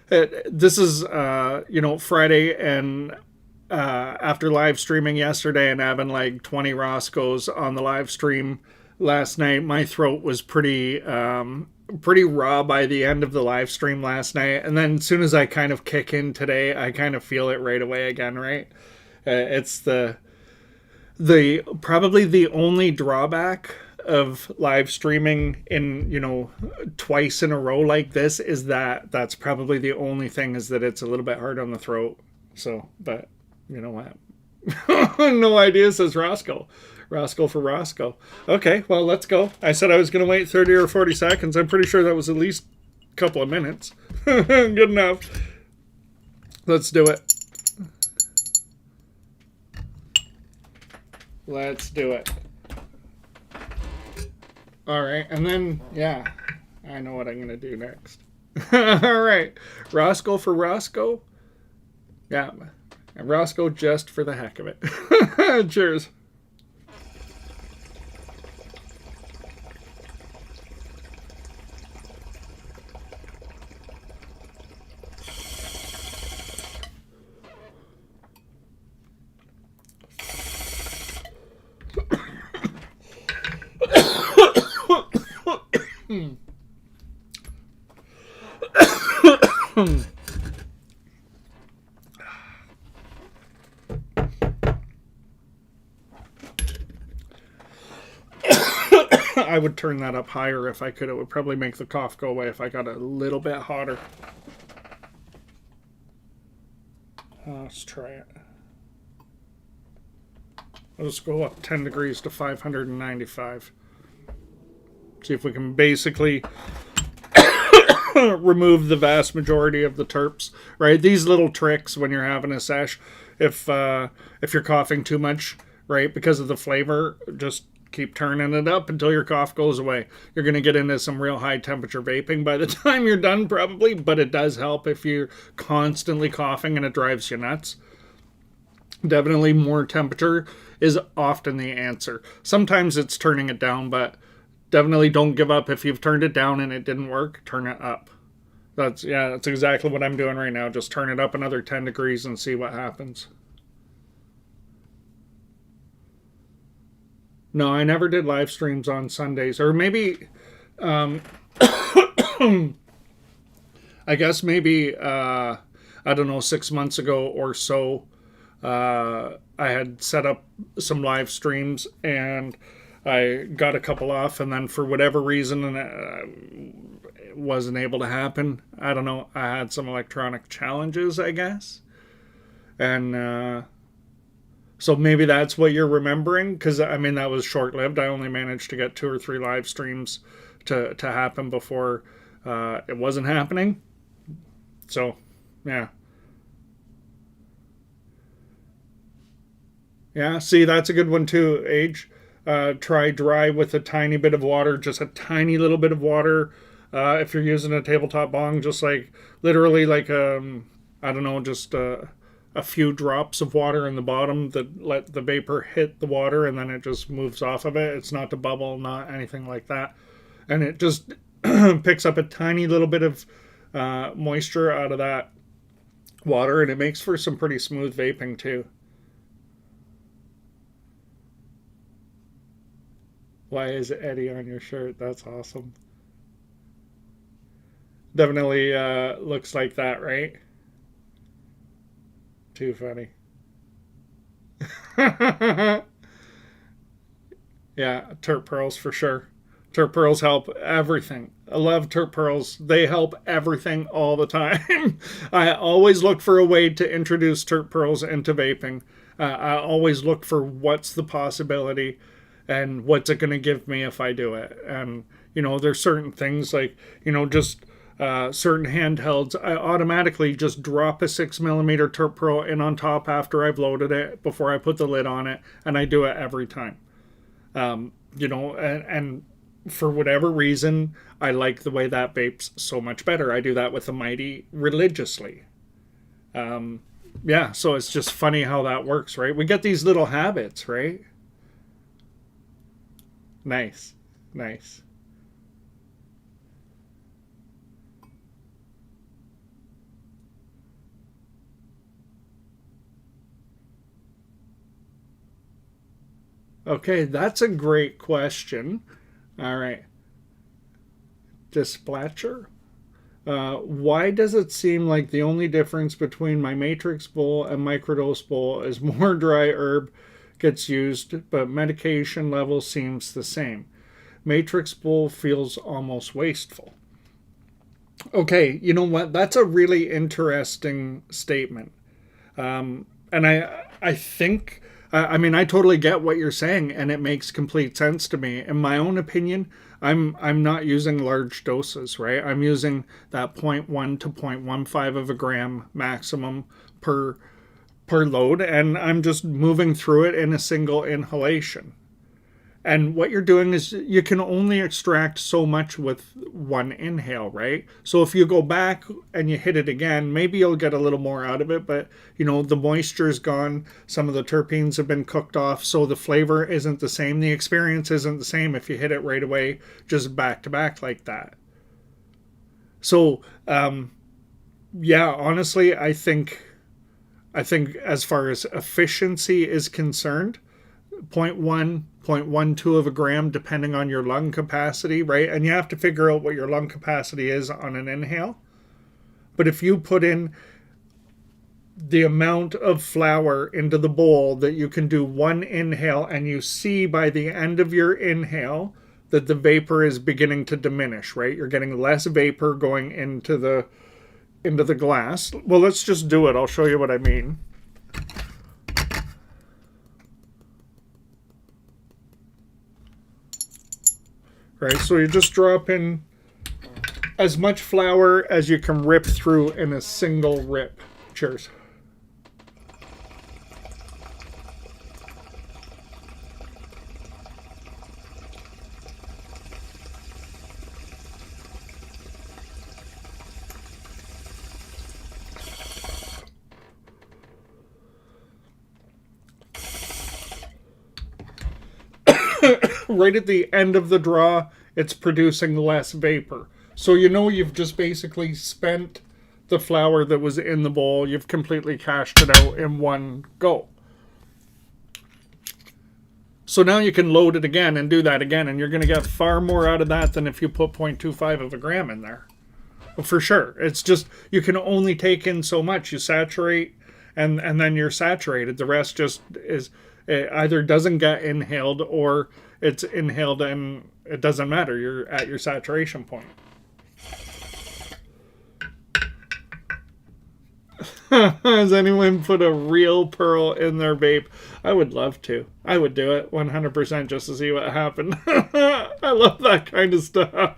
A: this is Friday, and after live streaming yesterday and having like 20 Roscoes on the live stream last night, my throat was pretty raw by the end of the live stream last night. And then as soon as I kind of kick in today, I kind of feel it right away again, right? It's the probably the only drawback of live streaming in, twice in a row like this is that's probably the only thing, is that it's a little bit hard on the throat. So, but you know what? No idea, says Roscoe. Roscoe for Roscoe. Okay, well, let's go. I said I was going to wait 30 or 40 seconds. I'm pretty sure that was at least a couple of minutes. Good enough. Let's do it. Let's do it. All right, and then, yeah, I know what I'm going to do next. All right, Roscoe for Roscoe. Yeah, and Roscoe just for the heck of it. Cheers. I would turn that up higher if I could. It would probably make the cough go away if I got a little bit hotter. Let's try it. Let's go up 10 degrees to 595. See if we can basically remove the vast majority of the terps, right? These little tricks when you're having a sesh, if you're coughing too much, right, because of the flavor, just keep turning it up until your cough goes away. You're going to get into some real high temperature vaping by the time you're done probably, but it does help if you're constantly coughing and it drives you nuts. Definitely more temperature is often the answer. Sometimes it's turning it down, but definitely don't give up. If you've turned it down and it didn't work, turn it up. That's exactly what I'm doing right now. Just turn it up another 10 degrees and see what happens. No, I never did live streams on Sundays. Or maybe, I guess maybe, I don't know, 6 months ago or so, I had set up some live streams and I got a couple off, and then for whatever reason, it wasn't able to happen. I don't know. I had some electronic challenges, I guess. And, so maybe that's what you're remembering, because I mean that was short-lived. I only managed to get 2 or 3 live streams to happen before it wasn't happening. So, yeah. Yeah, see, that's a good one too, Age. Try dry with a tiny bit of water, just a tiny little bit of water. If you're using a tabletop bong, just like literally like, I don't know, just a few drops of water in the bottom that let the vapor hit the water, and then it just moves off of it. It's not to bubble, not anything like that. And it just picks up a tiny little bit of moisture out of that water, and it makes for some pretty smooth vaping too. Why is Eddie on your shirt? That's awesome. Definitely looks like that, right? Too funny. Yeah, terp pearls for sure. Terp pearls help everything. I love terp pearls. They help everything all the time. I always look for a way to introduce terp pearls into vaping. I always look for what's the possibility and what's it going to give me if I do it. And, you know, there's certain things like, you know, just certain handhelds, I automatically just drop a 6mm terp pearl in on top after I've loaded it before I put the lid on it, and I do it every time. You know, and for whatever reason, I like the way that vapes so much better. I do that with the Mighty religiously. Yeah, so it's just funny how that works, right? We get these little habits, right? Nice, nice. Okay, that's a great question. All right. Displatcher. Why does it seem like the only difference between my Matrix bowl and microdose bowl is more dry herb gets used, but medication level seems the same? Matrix bowl feels almost wasteful. Okay, you know what? That's a really interesting statement. And I think, I mean, I totally get what you're saying, and it makes complete sense to me. In my own opinion, I'm not using large doses, right? I'm using that 0.1 to 0.15 of a gram maximum per load, and I'm just moving through it in a single inhalation. And what you're doing is you can only extract so much with one inhale, right? So if you go back and you hit it again, maybe you'll get a little more out of it, but you know, the moisture's gone, some of the terpenes have been cooked off, so the flavor isn't the same. The experience isn't the same if you hit it right away, just back to back like that. So, yeah, honestly, I think as far as efficiency is concerned, 0.1, 0.12 of a gram, depending on your lung capacity, right? And you have to figure out what your lung capacity is on an inhale. But if you put in the amount of flour into the bowl that you can do one inhale, and you see by the end of your inhale that the vapor is beginning to diminish, right? You're getting less vapor going into the glass. Well, let's just do it. I'll show you what I mean. Right, so you just drop in as much flour as you can rip through in a single rip. Cheers. right at the end of the draw, it's producing less vapor. So you know you've just basically spent the flour that was in the bowl. You've completely cashed it out in one go. So now you can load it again and do that again, and you're going to get far more out of that than if you put 0.25 of a gram in there. For sure. It's just, you can only take in so much. You saturate, and then you're saturated. The rest just is, it either doesn't get inhaled or it's inhaled and it doesn't matter. You're at your saturation point. Has anyone put a real pearl in their vape? I would love to. I would do it 100% just to see what happened. I love that kind of stuff.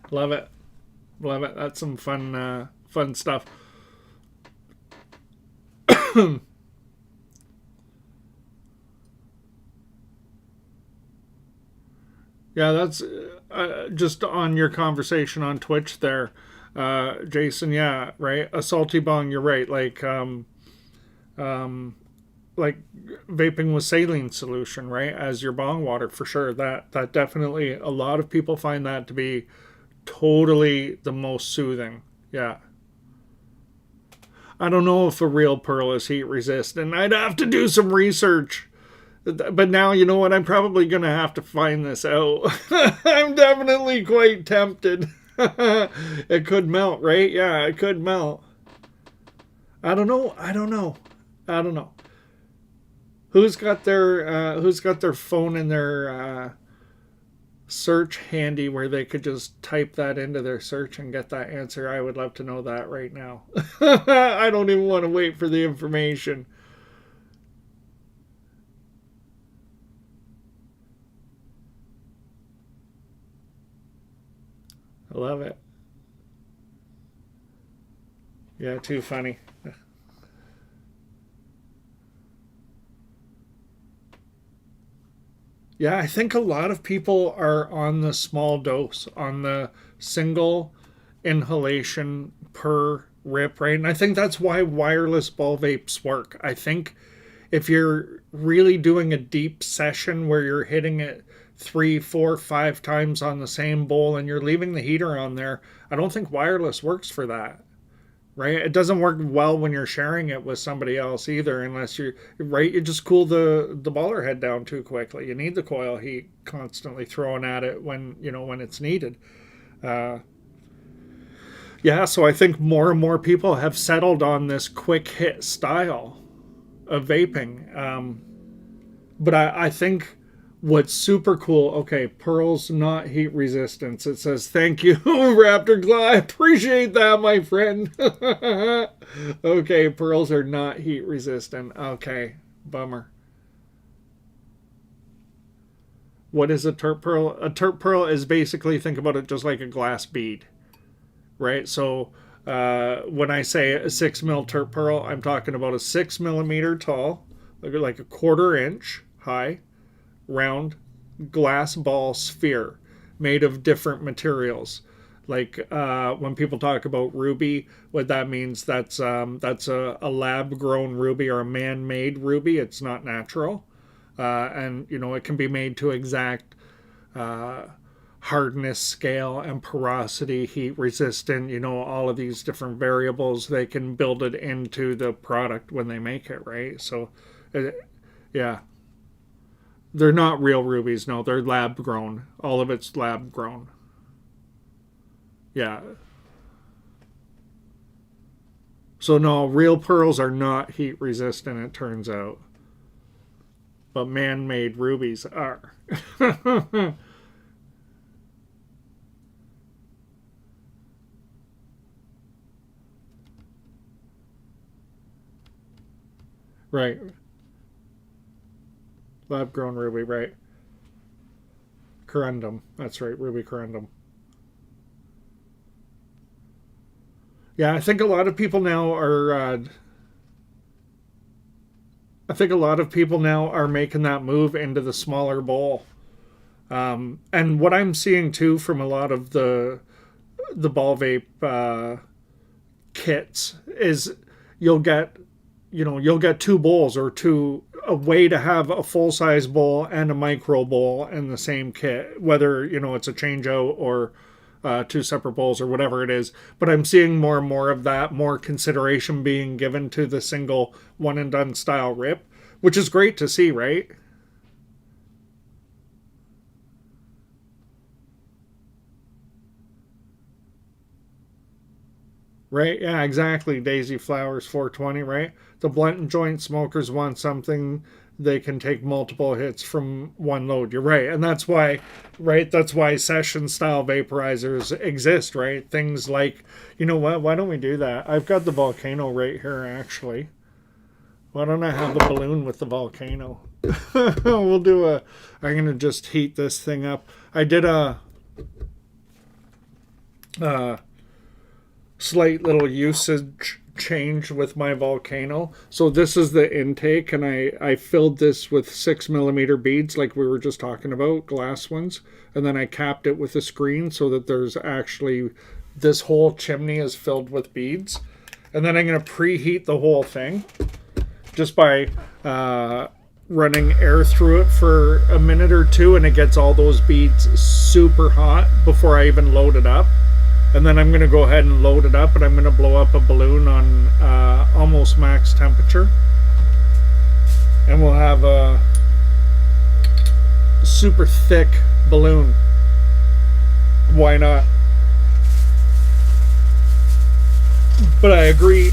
A: Love it. Love it. That's some fun stuff. Yeah, that's just on your conversation on Twitch there, Jason. Yeah, right. A salty bong. You're right. Like vaping with saline solution, right? As your bong water, for sure. That definitely, a lot of people find that to be totally the most soothing. Yeah. I don't know if a real pearl is heat resistant. I'd have to do some research. But now, you know what? I'm probably going to have to find this out. I'm definitely quite tempted. It could melt, right? Yeah, it could melt. I don't know. Who's got their phone in their search handy where they could just type that into their search and get that answer? I would love to know that right now. I don't even want to wait for the information. I love it. Yeah, too funny. Yeah, I think a lot of people are on the small dose, on the single inhalation per rip, right? And I think that's why wireless ball vapes work. I think if you're really doing a deep session where you're hitting it 3, 4, 5 times on the same bowl and you're leaving the heater on there, I don't think wireless works for that. Right? It doesn't work well when you're sharing it with somebody else either, unless you're right. You just cool the baller head down too quickly. You need the coil heat constantly thrown at it when it's needed. Yeah, so I think more and more people have settled on this quick hit style of vaping. But I think what's super cool, okay, pearls not heat resistance. It says, thank you, Raptor Claw. I appreciate that, my friend. Okay, pearls are not heat resistant. Okay, bummer. What is a terp pearl? A terp pearl is basically, think about it just like a glass bead, right? So when I say a 6 mil terp pearl, I'm talking about a 6 millimeter tall, like a 1/4 inch high, round glass ball sphere made of different materials. Like when people talk about ruby, what that means, that's a lab grown ruby or a man-made ruby. It's not natural, and it can be made to exact hardness scale and porosity, heat resistant, all of these different variables. They can build it into the product when they make it, right? So yeah. They're not real rubies, no. They're lab grown. All of it's lab grown. Yeah. So no, real pearls are not heat resistant, it turns out. But man-made rubies are. Right. Lab grown ruby, right. Corundum. That's right, ruby corundum. Yeah, I think a lot of people now are making that move into the smaller bowl. And what I'm seeing too from a lot of the ball vape kits is you'll get two bowls or a way to have a full size bowl and a micro bowl in the same kit, whether it's a change out or two separate bowls or whatever it is. But I'm seeing more and more of that, more consideration being given to the single one and done style rip, which is great to see, right? Right? Yeah, exactly. Daisy Flowers 420, right? The blunt and joint smokers want something they can take multiple hits from one load. You're right. And that's why, right? That's why session style vaporizers exist, right? Things like, you know what? Why don't we do that? I've got the volcano right here, actually. Why don't I have the balloon with the volcano? I'm going to just heat this thing up. I did a slight little usage change with my volcano. So this is the intake, and I filled this with 6mm beads like we were just talking about, glass ones, and then I capped it with a screen so that there's actually, this whole chimney is filled with beads. And then I'm going to preheat the whole thing just by running air through it for a minute or two, and it gets all those beads super hot before I even load it up. And then I'm going to go ahead and load it up, and I'm going to blow up a balloon on almost max temperature. And we'll have a super thick balloon. Why not? But I agree.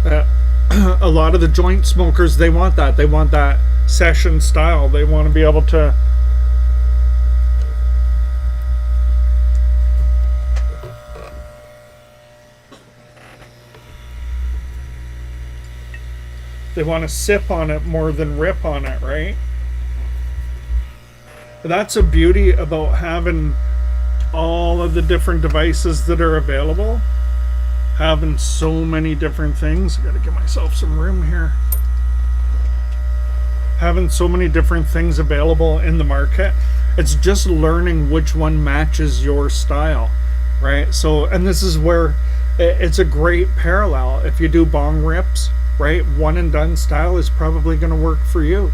A: A lot of the joint smokers, they want that. They want that session style. They want to be able to sip on it more than rip on it, right? That's a beauty about having all of the different devices that are available. Having so many different things. I gotta give myself some room here. Having so many different things available in the market. It's just learning which one matches your style, right? So, and this is where it's a great parallel. If you do bong rips, right, one and done style is probably going to work for you.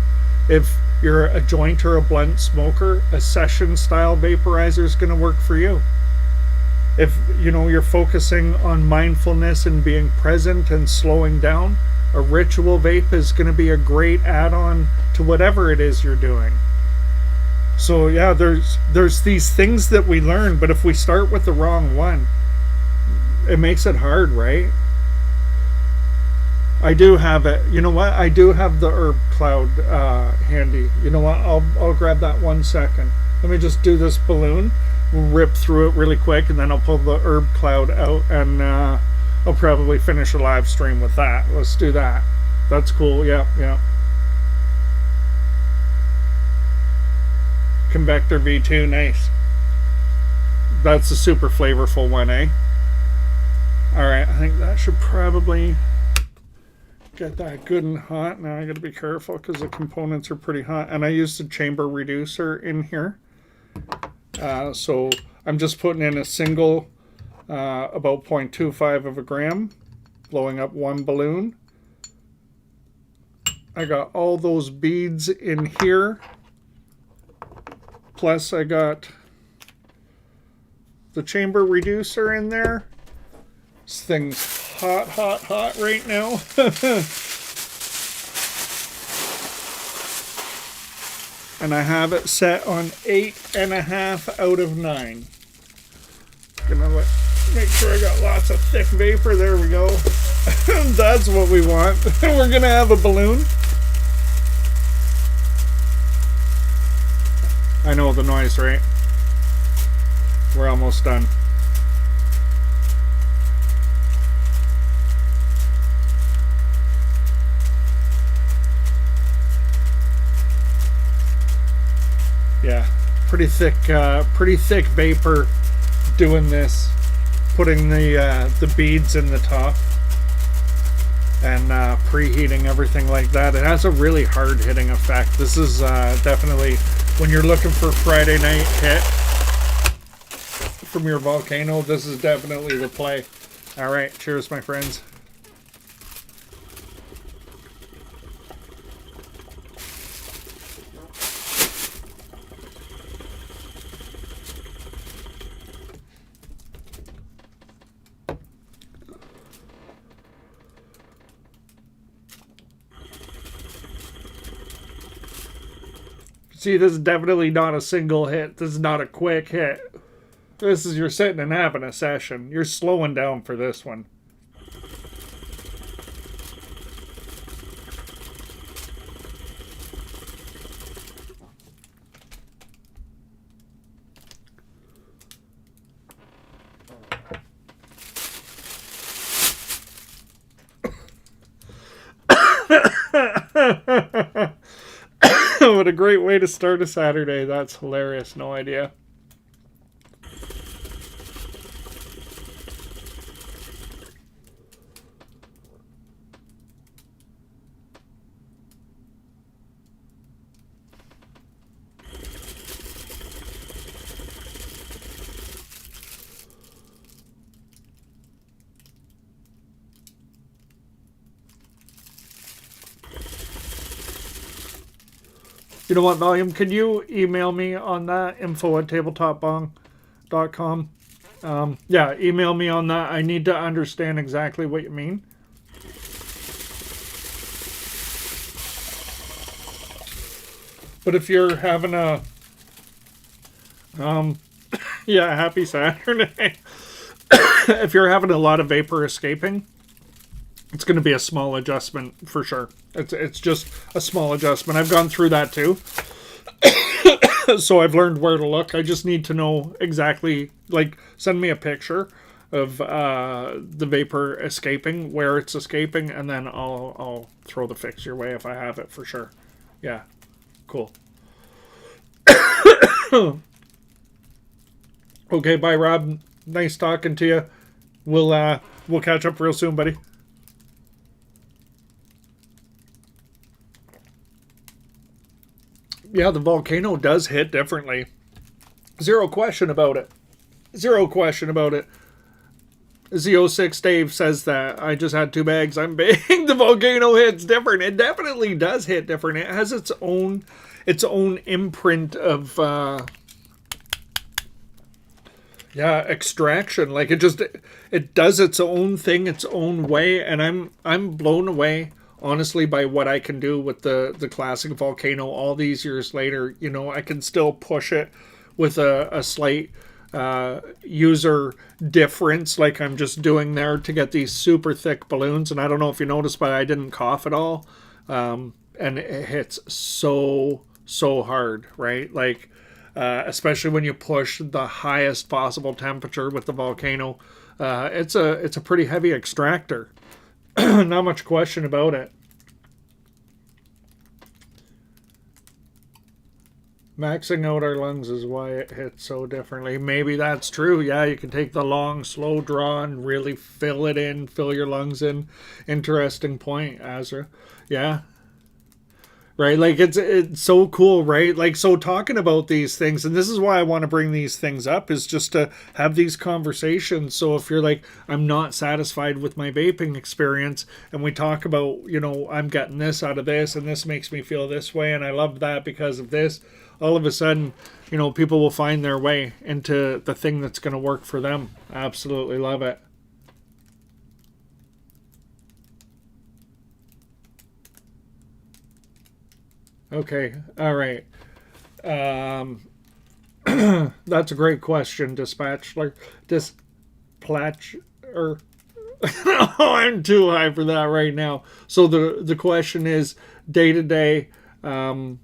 A: If you're a joint or a blunt smoker, a session style vaporizer is going to work for you. If you're focusing on mindfulness and being present and slowing down, a ritual vape is going to be a great add-on to whatever it is you're doing. So yeah, there's these things that we learn, but if we start with the wrong one, it makes it hard, right? I do have it. You know what? I do have the herb cloud handy. You know what? I'll grab that 1 second. Let me just do this balloon. We'll rip through it really quick, and then I'll pull the herb cloud out, and I'll probably finish a live stream with that. Let's do that. That's cool. Yeah. Convector V2, nice. That's a super flavorful one, eh? Alright, I think that should probably get that good and hot. Now I gotta be careful because the components are pretty hot. And I used a chamber reducer in here. So I'm just putting in a single, about 0.25 of a gram, blowing up one balloon. I got all those beads in here. Plus I got the chamber reducer in there. This thing's hot right now. And I have it set on 8.5 out of 9. Gonna make sure I got lots of thick vapor. There we go. That's what we want. We're gonna have a balloon. I know the noise, right? We're almost done. Yeah, pretty thick vapor doing this, putting the beads in the top. and preheating everything like that. It has a really hard hitting effect. This is definitely, when you're looking for Friday night hit from your volcano, this is definitely the play. All right, cheers, my friends. See, this is definitely not a single hit. This is not a quick hit. This is, you're sitting and having a session. You're slowing down for this one. What a great way to start a Saturday. That's hilarious. No idea. You know what, Volume? Can you email me on that? info@tabletopbong.com. Yeah, email me on that. I need to understand exactly what you mean. But if you're having a... yeah, happy Saturday. If you're having a lot of vapor escaping, it's going to be a small adjustment for sure. It's just a small adjustment. I've gone through that too. So I've learned where to look. I just need to know exactly, like, send me a picture of the vapor escaping, where it's escaping, and then I'll throw the fix your way if I have it for sure. Yeah, cool. Okay, bye, Rob. Nice talking to you. We'll catch up real soon, buddy. Yeah, the volcano does hit differently. Zero question about it. Zero question about it. Z06 Dave says that. I just had 2 bags. I'm big. The volcano hits different. It definitely does hit different. It has its own imprint of extraction. Like, it does its own thing, its own way, and I'm blown away, honestly, by what I can do with the classic volcano all these years later. You know, I can still push it with a slight user difference, like I'm just doing there, to get these super thick balloons. And I don't know if you noticed, but I didn't cough at all. And it hits so hard, right? Like, especially when you push the highest possible temperature with the volcano. It's a pretty heavy extractor. Not much question about it. Maxing out our lungs is why it hits so differently. Maybe that's true. Yeah, you can take the long, slow draw and really fill it in, fill your lungs in. Interesting point, Azra. Yeah. Right, like it's so cool, right? Like, so talking about these things, and this is why I want to bring these things up, is just to have these conversations. So if you're like, I'm not satisfied with my vaping experience, and we talk about, you know, I'm getting this out of this, and this makes me feel this way, and I love that because of this, all of a sudden, you know, people will find their way into the thing that's going to work for them. Absolutely love it. Okay, all right. That's a great question, Dispatcher. Dispatcher. Oh, I'm too high for that right now. So the question is, day to day, are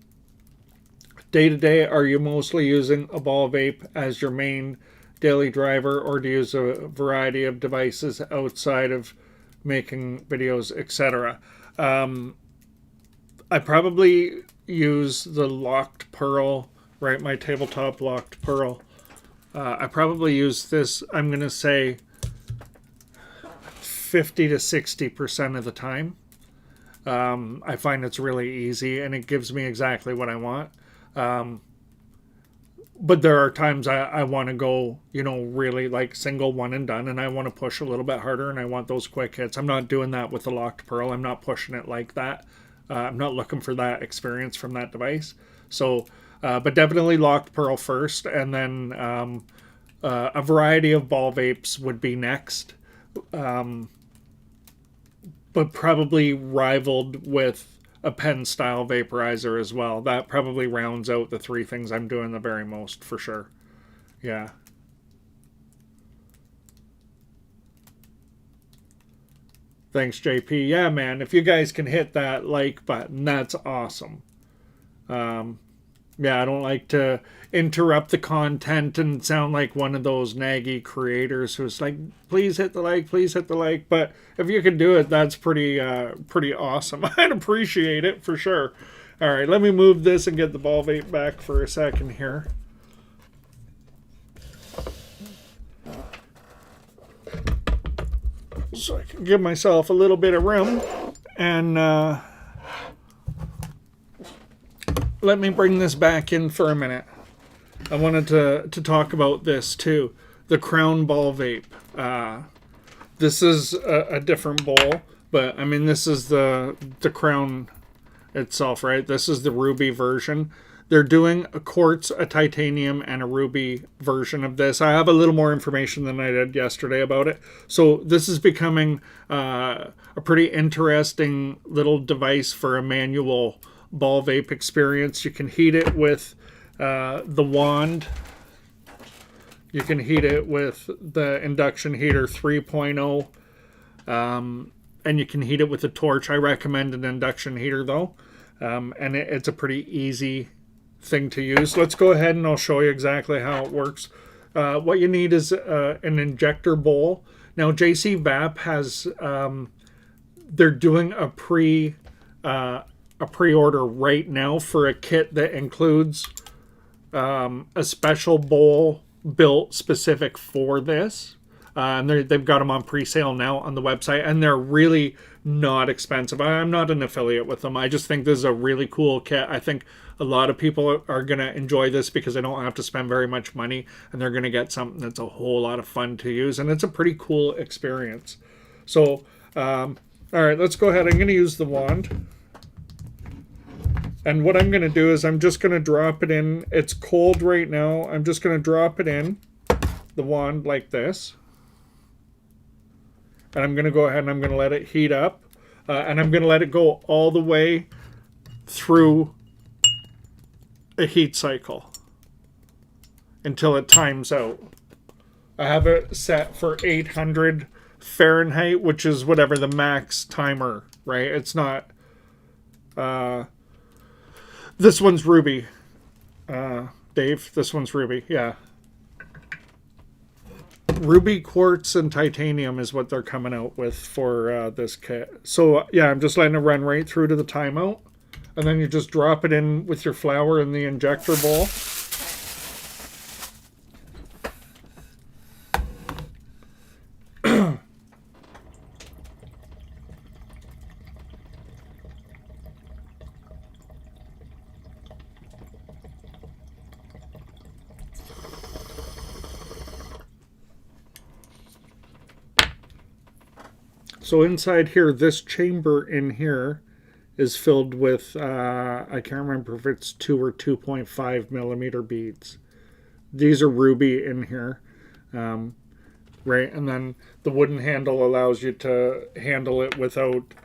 A: you mostly using a ball vape as your main daily driver, or do you use a variety of devices outside of making videos, etc.? I probably use the locked pearl, right? My tabletop locked pearl. I probably use this, I'm going to say 50 to 60% of the time. I find it's really easy and it gives me exactly what I want. But there are times I want to go, really like single one and done, and I want to push a little bit harder, and I want those quick hits. I'm not doing that with the locked pearl. I'm not pushing it like that. I'm not looking for that experience from that device. So, but definitely locked pearl first, and then a variety of ball vapes would be next. But probably rivaled with a pen style vaporizer as well. That probably rounds out the three things I'm doing the very most, for sure. Yeah. Thanks, JP. Yeah, man, if you guys can hit that like button, that's awesome. Yeah, I don't like to interrupt the content and sound like one of those naggy creators who's like, please hit the like, please hit the like. But if you can do it, that's pretty awesome. I'd appreciate it for sure. All right, let me move this and get the ball vape back for a second here. So I can give myself a little bit of room, and let me bring this back in for a minute. I wanted to talk about this too. The Crown Ball Vape. This is a different bowl, but I mean, this is the Crown itself, right? This is the ruby version. They're doing a quartz, a titanium, and a ruby version of this. I have a little more information than I did yesterday about it. So this is becoming a pretty interesting little device for a manual ball vape experience. You can heat it with the wand. You can heat it with the induction heater 3.0. And you can heat it with a torch. I recommend an induction heater though. And it's a pretty easy thing to use. Let's go ahead and I'll show you exactly how it works. What you need is an injector bowl. Now JC Vap has, they're doing a pre-order right now for a kit that includes a special bowl built specific for this. And they've got them on pre-sale now on the website, and they're really not expensive. I'm not an affiliate with them. I just think this is a really cool kit. I think a lot of people are going to enjoy this because they don't have to spend very much money, and they're going to get something that's a whole lot of fun to use, and it's a pretty cool experience. So, all right, let's go ahead. I'm going to use the wand. And what I'm going to do is I'm just going to drop it in. It's cold right now. I'm just going to drop it in the wand like this. And I'm going to go ahead and I'm going to let it heat up. And I'm going to let it go all the way through a heat cycle until it times out. I have it set for 800 Fahrenheit, which is whatever the max timer, right? It's not... this one's Ruby. Dave, this one's Ruby, yeah. Ruby, quartz, and titanium is what they're coming out with for this kit. So, yeah, I'm just letting it run right through to the timeout. And then you just drop it in with your flower in the injector bowl. So inside here, this chamber in here is filled with, I can't remember if it's 2 or 2.5 millimeter beads. These are ruby in here, right? And then the wooden handle allows you to handle it without,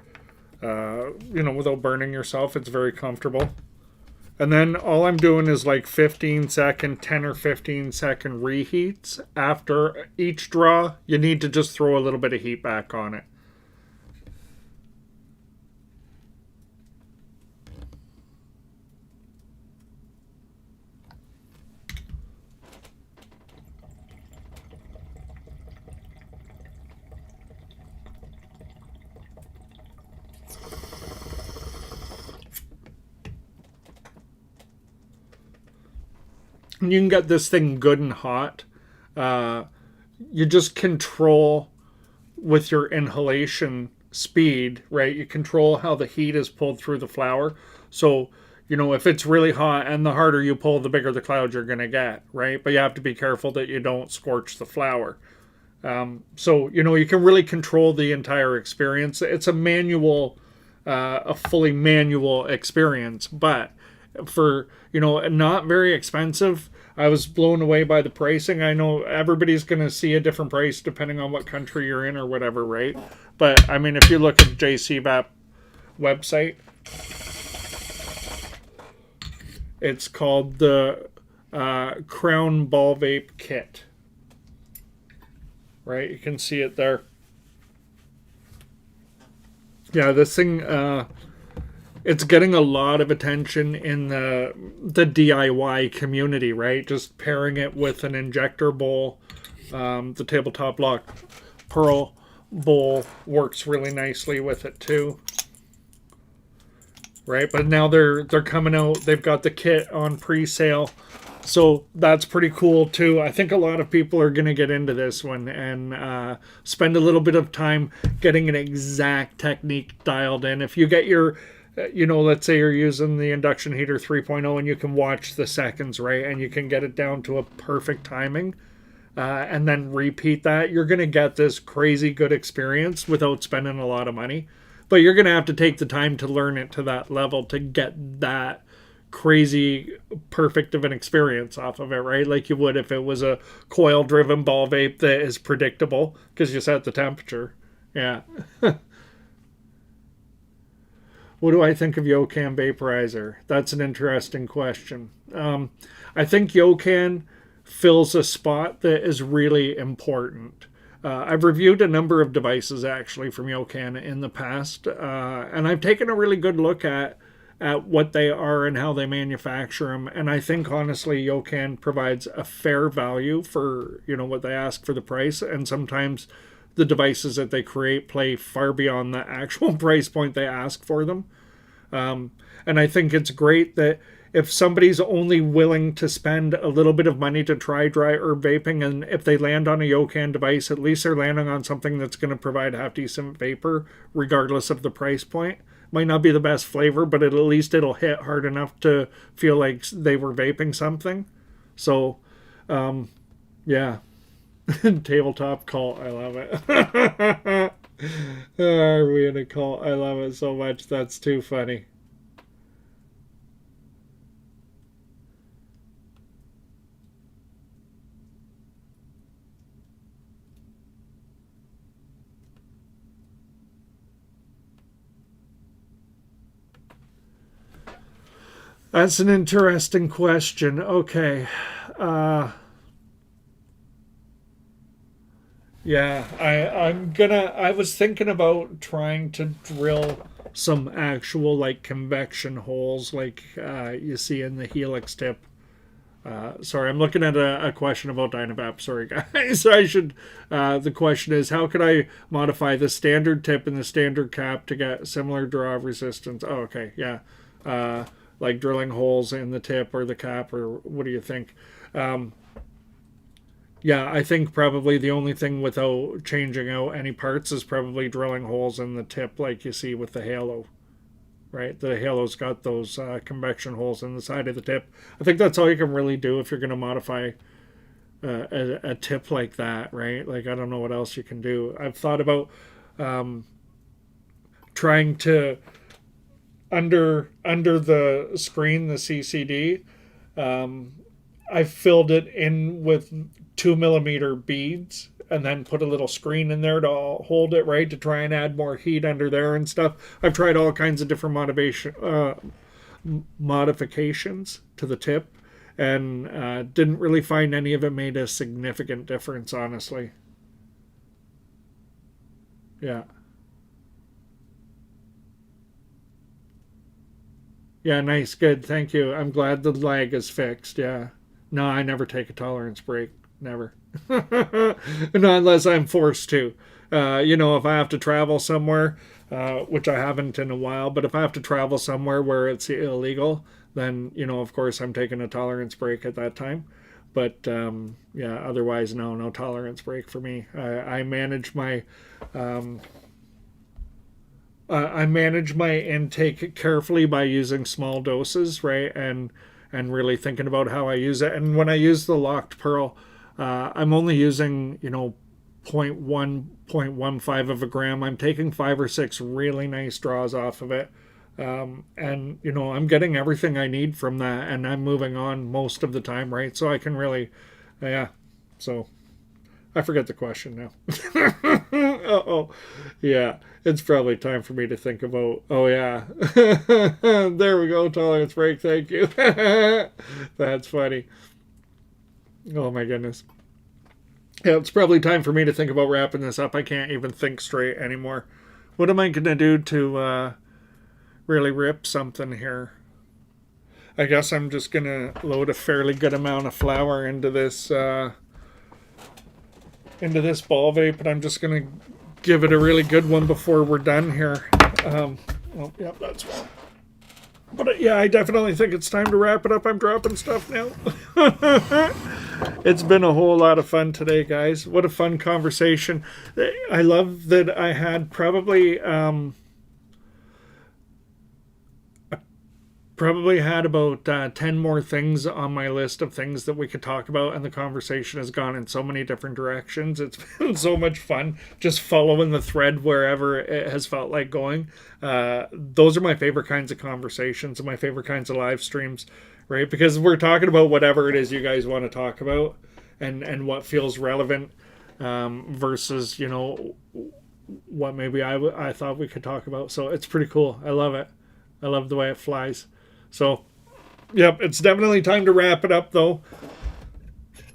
A: without burning yourself. It's very comfortable. And then all I'm doing is like 10 or 15 second reheats. After each draw, you need to just throw a little bit of heat back on it. And you can get this thing good and hot. You just control with your inhalation speed, right? You control how the heat is pulled through the flower. So, if it's really hot and the harder you pull, the bigger the cloud you're going to get, right? But you have to be careful that you don't scorch the flower. So, you can really control the entire experience. It's a fully manual experience, but for, not very expensive. I was blown away by the pricing. I know everybody's going to see a different price depending on what country you're in or whatever, right? But, I mean, if you look at JCVAP website, it's called the Crown Ball Vape Kit. Right? You can see it there. Yeah, this thing, it's getting a lot of attention in the DIY community, right? Just pairing it with an injector bowl. The tabletop lock pearl bowl works really nicely with it too. Right? But now they're coming out. They've got the kit on pre-sale. So that's pretty cool too. I think a lot of people are going to get into this one and spend a little bit of time getting an exact technique dialed in. If you get your, let's say you're using the induction heater 3.0 and you can watch the seconds, right? And you can get it down to a perfect timing and then repeat that, you're going to get this crazy good experience without spending a lot of money. But you're going to have to take the time to learn it to that level to get that crazy perfect of an experience off of it, right? Like you would if it was a coil driven ball vape that is predictable because you set the temperature. Yeah. What do I think of Yocan vaporizer? That's an interesting question. I think Yocan fills a spot that is really important. I've reviewed a number of devices actually from Yocan in the past, and I've taken a really good look at what they are and how they manufacture them. And I think honestly, Yocan provides a fair value for what they ask for the price. And sometimes the devices that they create play far beyond the actual price point they ask for them. And I think it's great that if somebody's only willing to spend a little bit of money to try dry herb vaping, and if they land on a Yocan device, at least they're landing on something that's going to provide half decent vapor, regardless of the price point. Might not be the best flavor, but at least it'll hit hard enough to feel like they were vaping something. So, yeah. Tabletop cult, I love it. Are we in a cult? I love it so much. That's too funny. That's an interesting question. Okay. Yeah, I was thinking about trying to drill some actual like convection holes like you see in the helix tip. Sorry, I'm looking at a question about Dynavap. Sorry, guys. The question is, how could I modify the standard tip and the standard cap to get similar draw resistance? Oh, okay. Yeah. Like drilling holes in the tip or the cap, or what do you think? Yeah, I think probably the only thing without changing out any parts is probably drilling holes in the tip like you see with the Halo, right? The Halo's got those convection holes in the side of the tip. I think that's all you can really do if you're going to modify a tip like that, right? Like, I don't know what else you can do. I've thought about trying to under the screen, the CCD, I filled it in with 2mm beads and then put a little screen in there to hold it, right, to try and add more heat under there and stuff. I've tried all kinds of different modifications to the tip and didn't really find any of it made a significant difference, honestly. Yeah. Yeah, nice. Good. Thank you. I'm glad the lag is fixed. Yeah. No, I never take a tolerance break. Never. Not unless I'm forced to. If I have to travel somewhere, which I haven't in a while, but if I have to travel somewhere where it's illegal, then, of course I'm taking a tolerance break at that time. But yeah, otherwise, no tolerance break for me. I manage my intake carefully by using small doses, right, and really thinking about how I use it. And when I use the locked pearl, I'm only using 0.1, 0.15 of a gram. I'm taking 5 or 6 really nice draws off of it. And I'm getting everything I need from that, and I'm moving on most of the time, right? So I can really, yeah. So I forget the question now. Uh-oh. Yeah, it's probably time for me to think about, oh yeah. There we go, tolerance break, thank you. That's funny. Oh my goodness. Yeah, it's probably time for me to think about wrapping this up. I can't even think straight anymore. What am I going to do to really rip something here? I guess I'm just going to load a fairly good amount of flour into this ball vape, and I'm just going to give it a really good one before we're done here. Well, yeah, that's one. But yeah, I definitely think it's time to wrap it up. I'm dropping stuff now. It's been a whole lot of fun today, guys. What a fun conversation. I love that I had probably had about 10 more things on my list of things that we could talk about, and the conversation has gone in so many different directions. It's been so much fun just following the thread wherever it has felt like going. Those are my favorite kinds of conversations and my favorite kinds of live streams, right? Because we're talking about whatever it is you guys want to talk about, and what feels relevant versus what maybe I thought we could talk about. So it's pretty cool. I love it. I love the way it flies. So, yep, it's definitely time to wrap it up, though.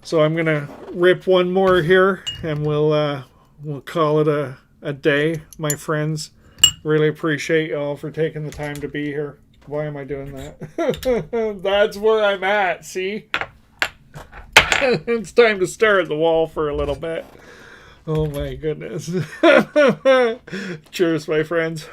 A: So I'm going to rip one more here, and we'll call it a day, my friends. Really appreciate y'all for taking the time to be here. Why am I doing that? That's where I'm at, see? It's time to stare at the wall for a little bit. Oh, my goodness. Cheers, my friends.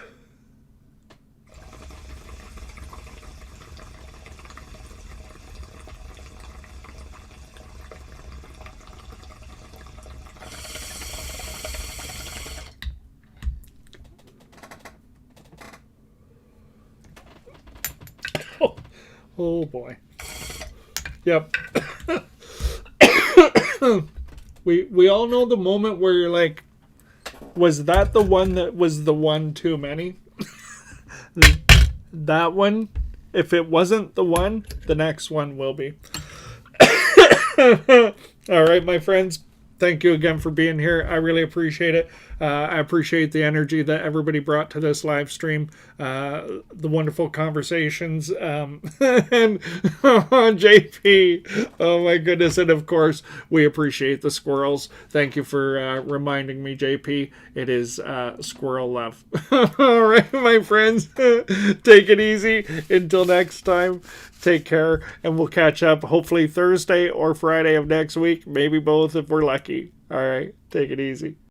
A: Oh boy. Yep. we all know the moment where you're like, was that the one that was the one too many? That one, if it wasn't the one, the next one will be. All right, my friends. Thank you again for being here. I really appreciate it. I appreciate the energy that everybody brought to this live stream, the wonderful conversations, and JP. Oh my goodness. And of course, we appreciate the squirrels. Thank you for reminding me, JP. It is squirrel love. All right, my friends. Take it easy. Until next time. Take care, and we'll catch up hopefully Thursday or Friday of next week. Maybe both if we're lucky. All right, take it easy.